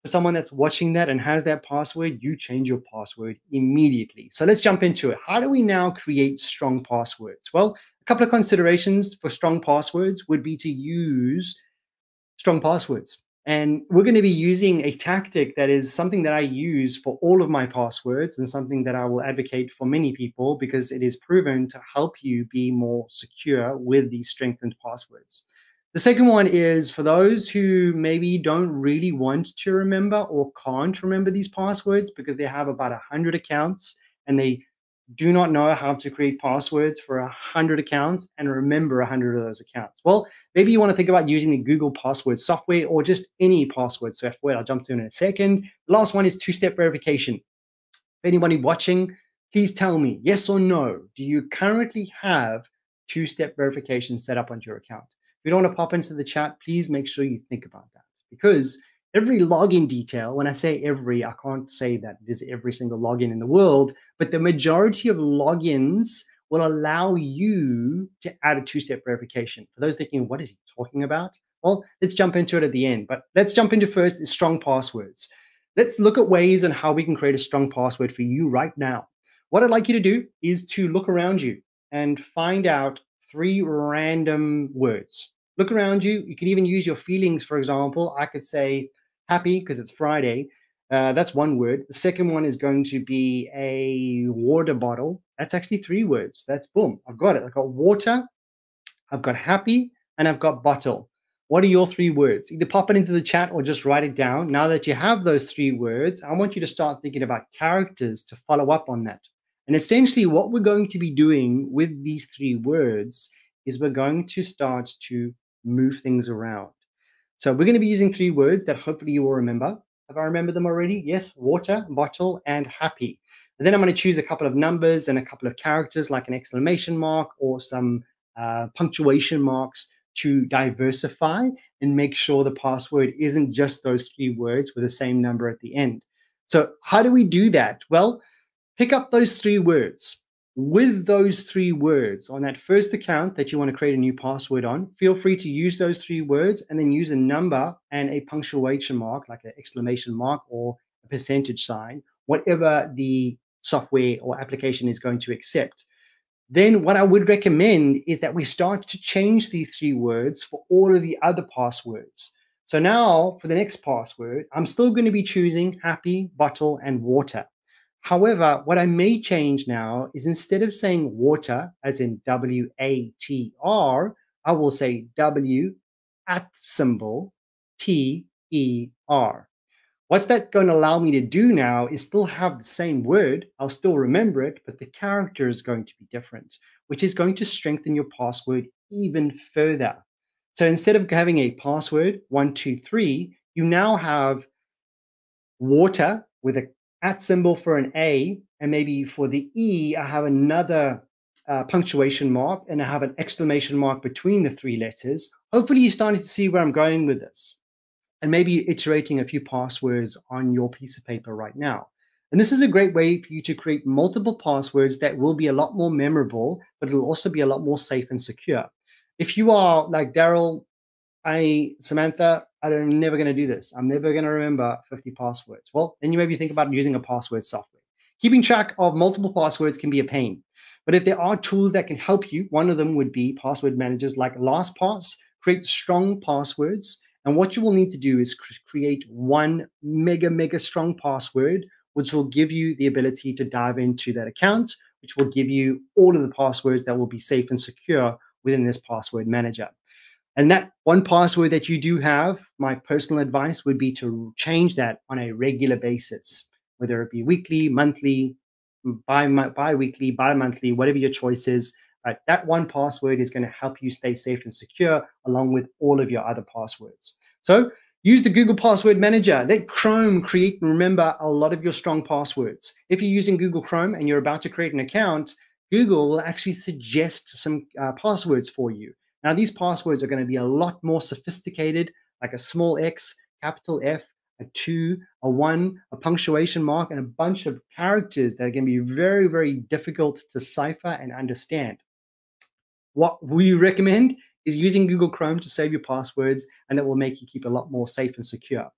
For someone that's watching that and has that password, you change your password immediately. So let's jump into it. How do we now create strong passwords? Well, a couple of considerations for strong passwords would be to use strong passwords. And we're going to be using a tactic that is something that I use for all of my passwords and something that I will advocate for many people, because it is proven to help you be more secure with these strengthened passwords. The second one is for those who maybe don't really want to remember or can't remember these passwords because they have about 100 accounts and they do not know how to create passwords for 100 accounts and remember 100 of those accounts. Well, maybe you want to think about using the Google password software or just any password software. I'll jump to in a second. The last one is two-step verification. If anybody watching, please tell me, yes or no, do you currently have two-step verification set up on your account? If you don't want to pop into the chat, please make sure you think about that, because every login detail, when I say every, I can't say that it is every single login in the world, but the majority of logins will allow you to add a two-step verification. For those thinking, what is he talking about? Well, let's jump into it at the end. But let's jump into first is strong passwords. Let's look at ways on how we can create a strong password for you right now. What I'd like you to do is to look around you and find out 3 random words. Look around you. You can even use your feelings. For example, I could say happy because it's Friday. That's one word. The second one is going to be a water bottle. That's actually 3 words. That's boom. I've got it. I've got water, I've got happy, and I've got bottle. What are your 3 words? Either pop it into the chat or just write it down. Now that you have those 3 words, I want you to start thinking about characters to follow up on that. And essentially what we're going to be doing with these 3 words is we're going to start to move things around. So we're going to be using 3 words that hopefully you will remember. Have I remembered them already? Yes, water, bottle, and happy. And then I'm going to choose a couple of numbers and a couple of characters like an exclamation mark or some punctuation marks to diversify and make sure the password isn't just those 3 words with the same number at the end. So how do we do that? Well, pick up those 3 words. With those 3 words on that first account that you want to create a new password on, feel free to use those 3 words and then use a number and a punctuation mark, like an exclamation mark or a percentage sign, whatever the software or application is going to accept. Then what I would recommend is that we start to change these 3 words for all of the other passwords. So now for the next password, I'm still going to be choosing happy, bottle, and water. However, what I may change now is instead of saying water, as in WATR, I will say W at symbol TER. What's that going to allow me to do now is still have the same word. I'll still remember it, but the character is going to be different, which is going to strengthen your password even further. So instead of having a password 123, you now have water with a at symbol for an A, and maybe for the E, I have another punctuation mark, and I have an exclamation mark between the 3 letters. Hopefully you're starting to see where I'm going with this. And maybe iterating a few passwords on your piece of paper right now. And this is a great way for you to create multiple passwords that will be a lot more memorable, but it'll also be a lot more safe and secure. If you are like Daryl, Samantha, I'm never going to do this. I'm never going to remember 50 passwords. Well, then you maybe think about using a password software. Keeping track of multiple passwords can be a pain. But if there are tools that can help you, one of them would be password managers like LastPass. Create strong passwords. And what you will need to do is create one mega strong password, which will give you the ability to dive into that account, which will give you all of the passwords that will be safe and secure within this password manager. And that one password that you do have, my personal advice would be to change that on a regular basis, whether it be weekly, monthly, bi-weekly, bi-monthly, whatever your choice is. That one password is going to help you stay safe and secure along with all of your other passwords. So use the Google Password Manager. Let Chrome create and remember a lot of your strong passwords. If you're using Google Chrome and you're about to create an account, Google will actually suggest some passwords for you. Now, these passwords are going to be a lot more sophisticated, like a small x, capital F, a 2, a 1, a punctuation mark, and a bunch of characters that are going to be very difficult to cipher and understand. What we recommend is using Google Chrome to save your passwords, and it will make you keep a lot more safe and secure.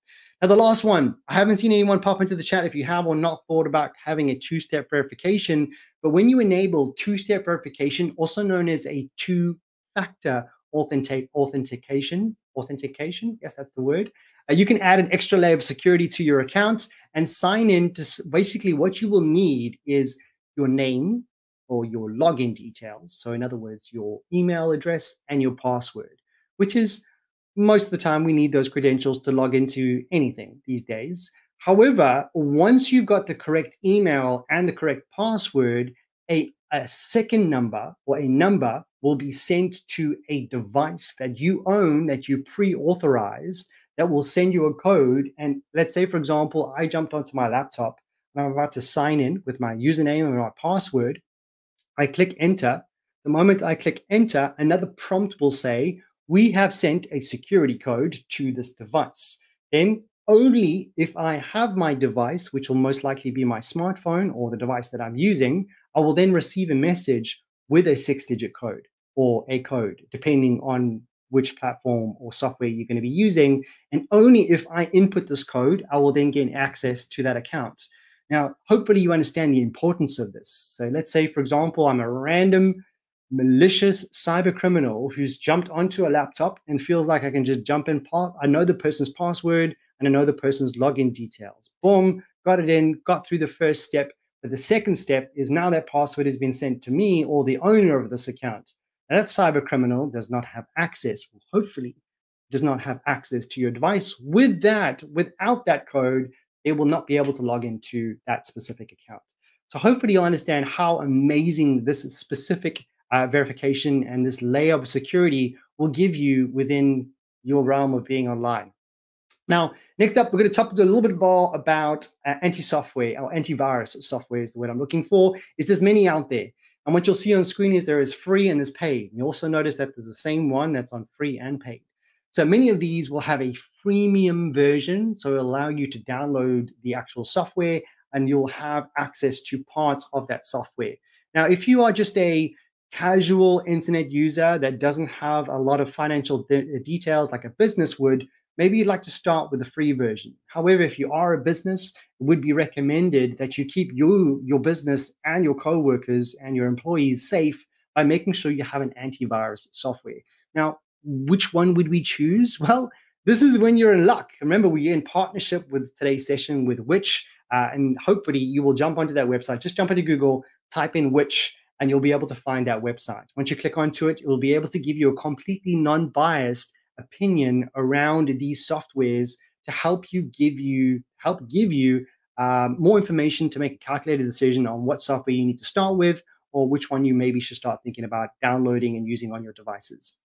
Now, the last one, I haven't seen anyone pop into the chat if you have or not thought about having a 2-step verification, but when you enable 2-step verification, also known as a 2-factor authentication, yes, that's the word, you can add an extra layer of security to your account and sign in to basically what you will need is your name, or your login details. So in other words, your email address and your password, which is most of the time we need those credentials to log into anything these days. However, once you've got the correct email and the correct password, a second number or a number will be sent to a device that you own, that you pre-authorized, that will send you a code. And let's say, for example, I jumped onto my laptop and I'm about to sign in with my username and my password. I click enter. The moment I click enter, another prompt will say, we have sent a security code to this device. Then only if I have my device, which will most likely be my smartphone or the device that I'm using, I will then receive a message with a 6-digit code or a code, depending on which platform or software you're going to be using. And only if I input this code, I will then gain access to that account. Now, hopefully you understand the importance of this. So let's say, for example, I'm a random malicious cyber criminal who's jumped onto a laptop and feels like I can just jump in. I know the person's password and I know the person's login details. Boom, got it in, got through the first step. But the second step is now that password has been sent to me or the owner of this account. Now, that cyber criminal does not have access, hopefully, does not have access to your device. Without that code, they will not be able to log into that specific account. So hopefully you'll understand how amazing this specific verification and this layer of security will give you within your realm of being online. Now, next up, we're going to talk a little bit more about anti-software or antivirus software is the word I'm looking for. There's many out there. And what you'll see on screen is there is free and there's paid. You also notice that there's the same one that's on free and paid. So many of these will have a freemium version, so it'll allow you to download the actual software and you'll have access to parts of that software. Now, if you are just a casual internet user that doesn't have a lot of financial details like a business would, maybe you'd like to start with the free version. However, if you are a business, it would be recommended that you keep your business and your coworkers and your employees safe by making sure you have an antivirus software. Now, which one would we choose? Well, this is when you're in luck. Remember, we're in partnership with today's session with Which, and hopefully you will jump onto that website. Just jump into Google, type in Which, and you'll be able to find that website. Once you click onto it, it will be able to give you a completely non-biased opinion around these softwares to help give you more information to make a calculated decision on what software you need to start with or which one you maybe should start thinking about downloading and using on your devices.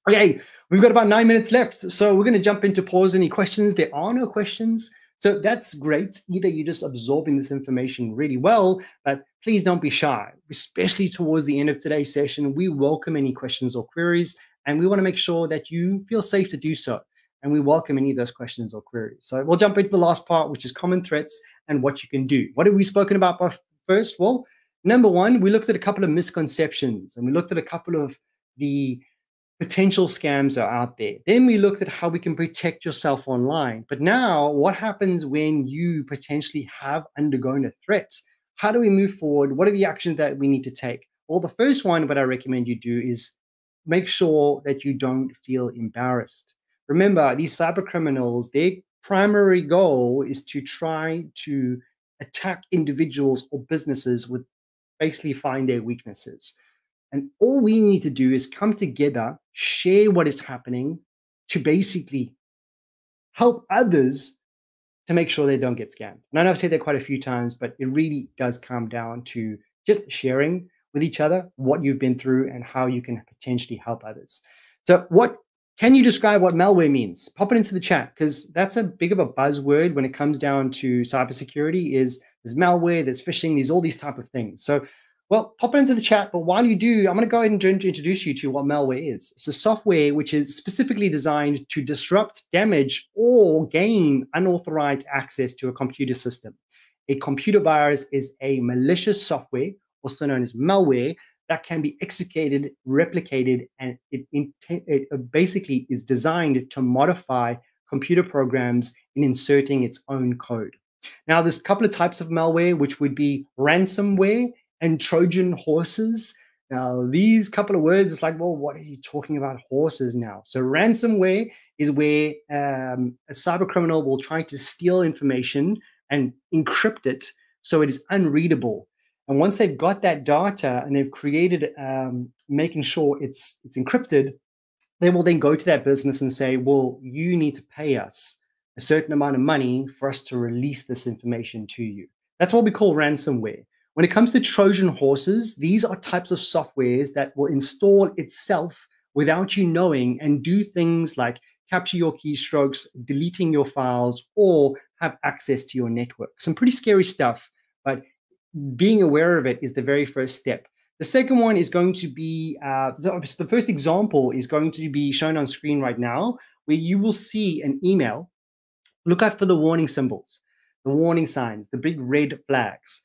Okay, we've got about 9 minutes left, so we're going to jump into pause any questions. There are no questions, so that's great. Either you're just absorbing this information really well, but please don't be shy, especially towards the end of today's session. We welcome any questions or queries, and we want to make sure that you feel safe to do so. And we welcome any of those questions or queries. So we'll jump into the last part, which is common threats and what you can do. What have we spoken about first? Well, number one, we looked at a couple of misconceptions, and we looked at a couple of the potential scams are out there. Then we looked at how we can protect yourself online. But now, what happens when you potentially have undergone a threat? How do we move forward? What are the actions that we need to take? Well, the first one, what I recommend you do is make sure that you don't feel embarrassed. Remember, these cyber criminals, their primary goal is to try to attack individuals or businesses with basically find their weaknesses. And all we need to do is come together, share what is happening to basically help others to make sure they don't get scammed. And I know I've said that quite a few times, but it really does come down to just sharing with each other what you've been through and how you can potentially help others. So can you describe what malware means? Pop it into the chat, because that's a big of a buzzword when it comes down to cybersecurity. There's malware, there's phishing, there's all these type of things. So, well, pop it into the chat. But while you do, I'm going to go ahead and introduce you to what malware is. It's a software which is specifically designed to disrupt, damage, or gain unauthorized access to a computer system. A computer virus is a malicious software, also known as malware, that can be executed, replicated, and it basically is designed to modify computer programs in inserting its own code. Now, there's a couple of types of malware, which would be ransomware and Trojan horses. Now, these couple of words, it's like, well, what is he talking about horses now? So ransomware is where a cyber criminal will try to steal information and encrypt it so it is unreadable. And once they've got that data and they've created, making sure it's encrypted, they will then go to that business and say, well, you need to pay us a certain amount of money for us to release this information to you. That's what we call ransomware. When it comes to Trojan horses, these are types of softwares that will install itself without you knowing and do things like capture your keystrokes, deleting your files, or have access to your network. Some pretty scary stuff, but being aware of it is the very first step. The second one is going to be, the first example is going to be shown on screen right now, where you will see an email. Look out for the warning symbols, the warning signs, the big red flags.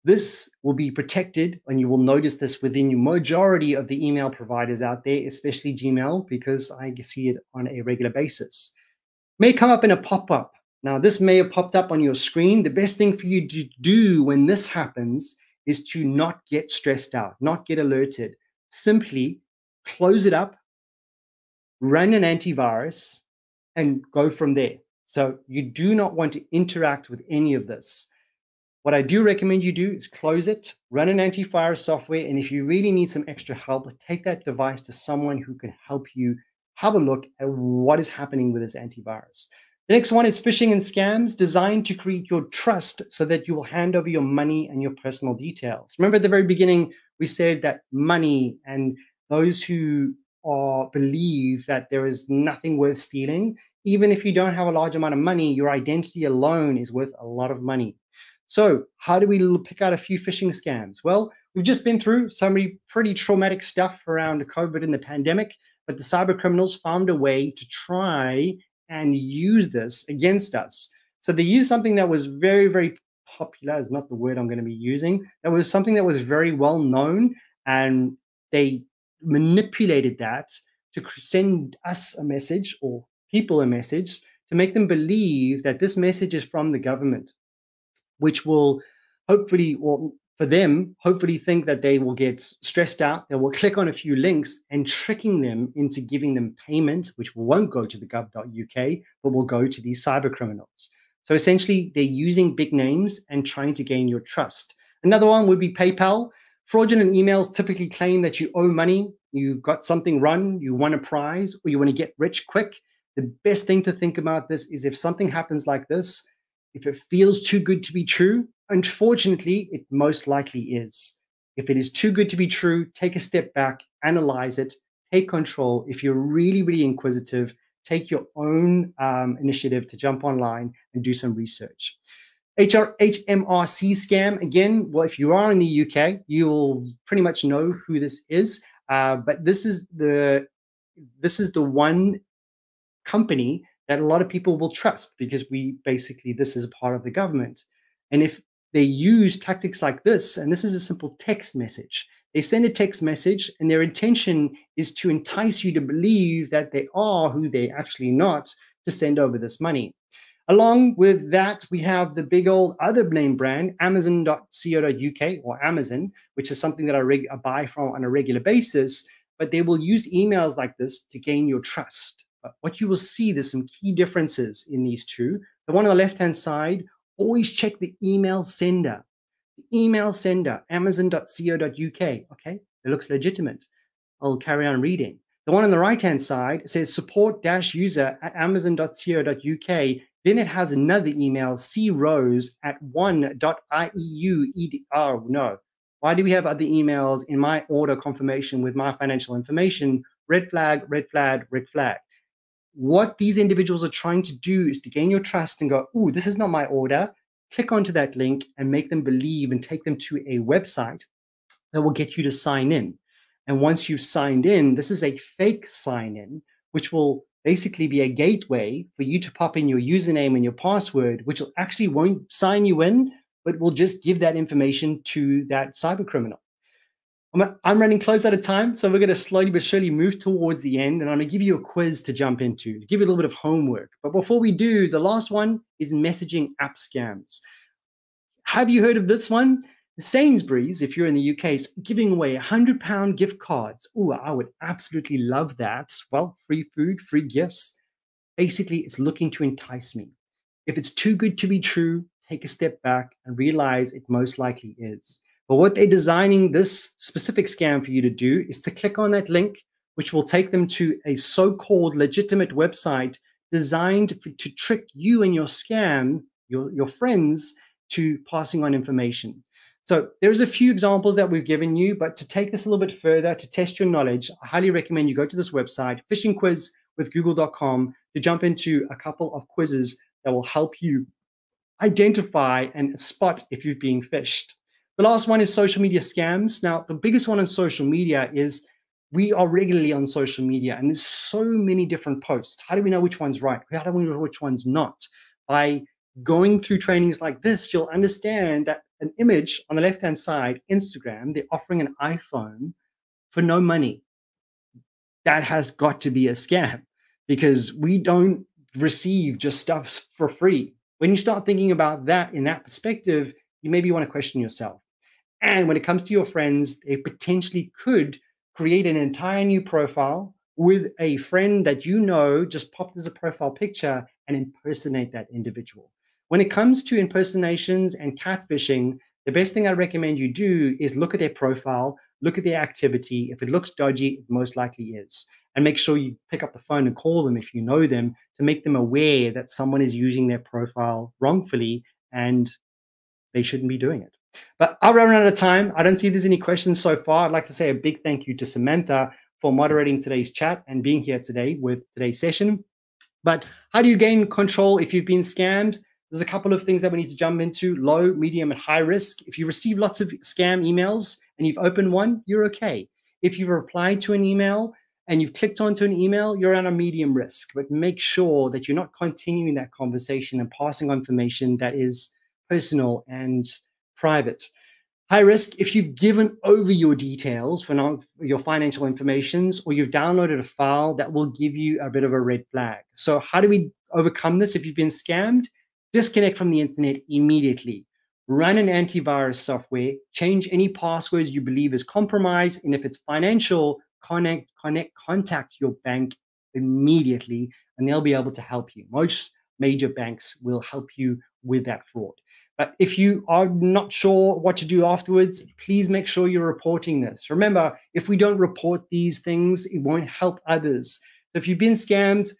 This will be protected, and you will notice this within your majority of the email providers out there, especially Gmail, because I see it on a regular basis. May come up in a pop-up. Now, this may have popped up on your screen. The best thing for you to do when this happens is to not get stressed out, not get alerted. Simply close it up, run an antivirus, and go from there. So you do not want to interact with any of this. What I do recommend you do is close it, run an antivirus software, and if you really need some extra help, take that device to someone who can help you have a look at what is happening with this antivirus. The next one is phishing and scams designed to create your trust so that you will hand over your money and your personal details. Remember at the very beginning, we said that money and those who believe that there is nothing worth stealing, even if you don't have a large amount of money, your identity alone is worth a lot of money. So how do we pick out a few phishing scams? Well, we've just been through so many pretty traumatic stuff around COVID and the pandemic, but the cyber criminals found a way to try and use this against us. So they used something that was very, very popular, is not the word I'm going to be using. That was something that was very well known, and they manipulated that to send us a message or people a message to make them believe that this message is from the government, which will hopefully, or for them, hopefully think that they will get stressed out. They will click on a few links and tricking them into giving them payment, which won't go to the gov.uk, but will go to these cyber criminals. So essentially, they're using big names and trying to gain your trust. Another one would be PayPal. Fraudulent emails typically claim that you owe money, you've got something run, you won a prize, or you want to get rich quick. The best thing to think about this is if something happens like this, if it feels too good to be true, unfortunately, it most likely is. If it is too good to be true, take a step back, analyze it, take control. If you're really, really inquisitive, take your own initiative to jump online and do some research. HMRC scam, again, well, if you are in the UK, you'll pretty much know who this is. But this is the one company that a lot of people will trust because this is a part of the government. And if they use tactics like this, and this is a simple text message, they send a text message and their intention is to entice you to believe that they are who they're actually not, to send over this money. Along with that, we have the big old other name brand, Amazon.co.uk, or Amazon, which is something that I buy from on a regular basis, but they will use emails like this to gain your trust. But what you will see, there's some key differences in these two. The one on the left-hand side, always check the email sender. The email sender, Amazon.co.uk, okay? It looks legitimate. I'll carry on reading. The one on the right-hand side says support-user at amazon.co.uk. Then it has another email, crose@one.ieu. Oh, no. Why do we have other emails in my order confirmation with my financial information? Red flag, red flag, red flag. What these individuals are trying to do is to gain your trust and go, oh, this is not my order. Click onto that link and make them believe and take them to a website that will get you to sign in. And once you've signed in, this is a fake sign in, which will basically be a gateway for you to pop in your username and your password, which will actually won't sign you in, but will just give that information to that cyber criminal. I'm running close out of time, so we're going to slowly but surely move towards the end, and I'm going to give you a quiz to jump into, to give you a little bit of homework. But before we do, the last one is messaging app scams. Have you heard of this one? Sainsbury's, if you're in the UK, is giving away £100 gift cards. Oh, I would absolutely love that. Well, free food, free gifts. Basically, it's looking to entice me. If it's too good to be true, take a step back and realize it most likely is. But what they're designing this specific scam for you to do is to click on that link, which will take them to a so-called legitimate website designed to trick you and your scam, your friends, to passing on information. So there's a few examples that we've given you, but to take this a little bit further, to test your knowledge, I highly recommend you go to this website, phishingquizwithgoogle.com, to jump into a couple of quizzes that will help you identify and spot if you're being phished. The last one is social media scams. Now, the biggest one on social media is we are regularly on social media, and there's so many different posts. How do we know which one's right? How do we know which one's not? By going through trainings like this, you'll understand that an image on the left-hand side, Instagram, they're offering an iPhone for no money. That has got to be a scam, because we don't receive just stuff for free. When you start thinking about that in that perspective, you maybe want to question yourself. And when it comes to your friends, they potentially could create an entire new profile with a friend that you know just popped as a profile picture and impersonate that individual. When it comes to impersonations and catfishing, the best thing I recommend you do is look at their profile, look at their activity. If it looks dodgy, it most likely is. and make sure you pick up the phone and call them if you know them, to make them aware that someone is using their profile wrongfully and they shouldn't be doing it. But I'll run out of time. I don't see there's any questions so far. I'd like to say a big thank you to Samantha for moderating today's chat and being here today with today's session. But how do you gain control if you've been scammed? There's a couple of things that we need to jump into: low, medium, and high risk. If you receive lots of scam emails and you've opened one, you're okay. If you've replied to an email and you've clicked onto an email, you're at a medium risk. But make sure that you're not continuing that conversation and passing on information that is personal and private. High risk, if you've given over your details for your financial informations, or you've downloaded a file that will give you a bit of a red flag. So how do we overcome this if you've been scammed? Disconnect from the internet immediately. Run an antivirus software, change any passwords you believe is compromised, and if it's financial, contact your bank immediately, and they'll be able to help you. Most major banks will help you with that fraud. But if you are not sure what to do afterwards, please make sure you're reporting this. Remember, if we don't report these things, it won't help others. So if you've been scammed,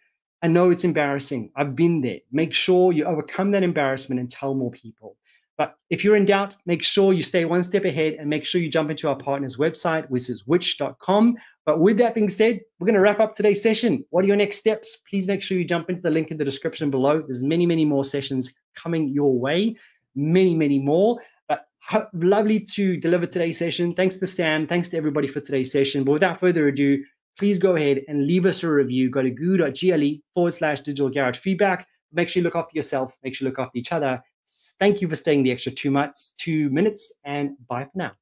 I know it's embarrassing. I've been there. Make sure you overcome that embarrassment and tell more people. But if you're in doubt, make sure you stay one step ahead and make sure you jump into our partner's website, which is which.com. But with that being said, we're going to wrap up today's session. What are your next steps? Please make sure you jump into the link in the description below. There's many, many more sessions coming your way. Many, many more. But lovely to deliver today's session. Thanks to Sam. Thanks to everybody for today's session. But without further ado, please go ahead and leave us a review. Go to goo.gle/digital garage feedback. Make sure you look after yourself. Make sure you look after each other. Thank you for staying the extra 2 minutes, and bye for now.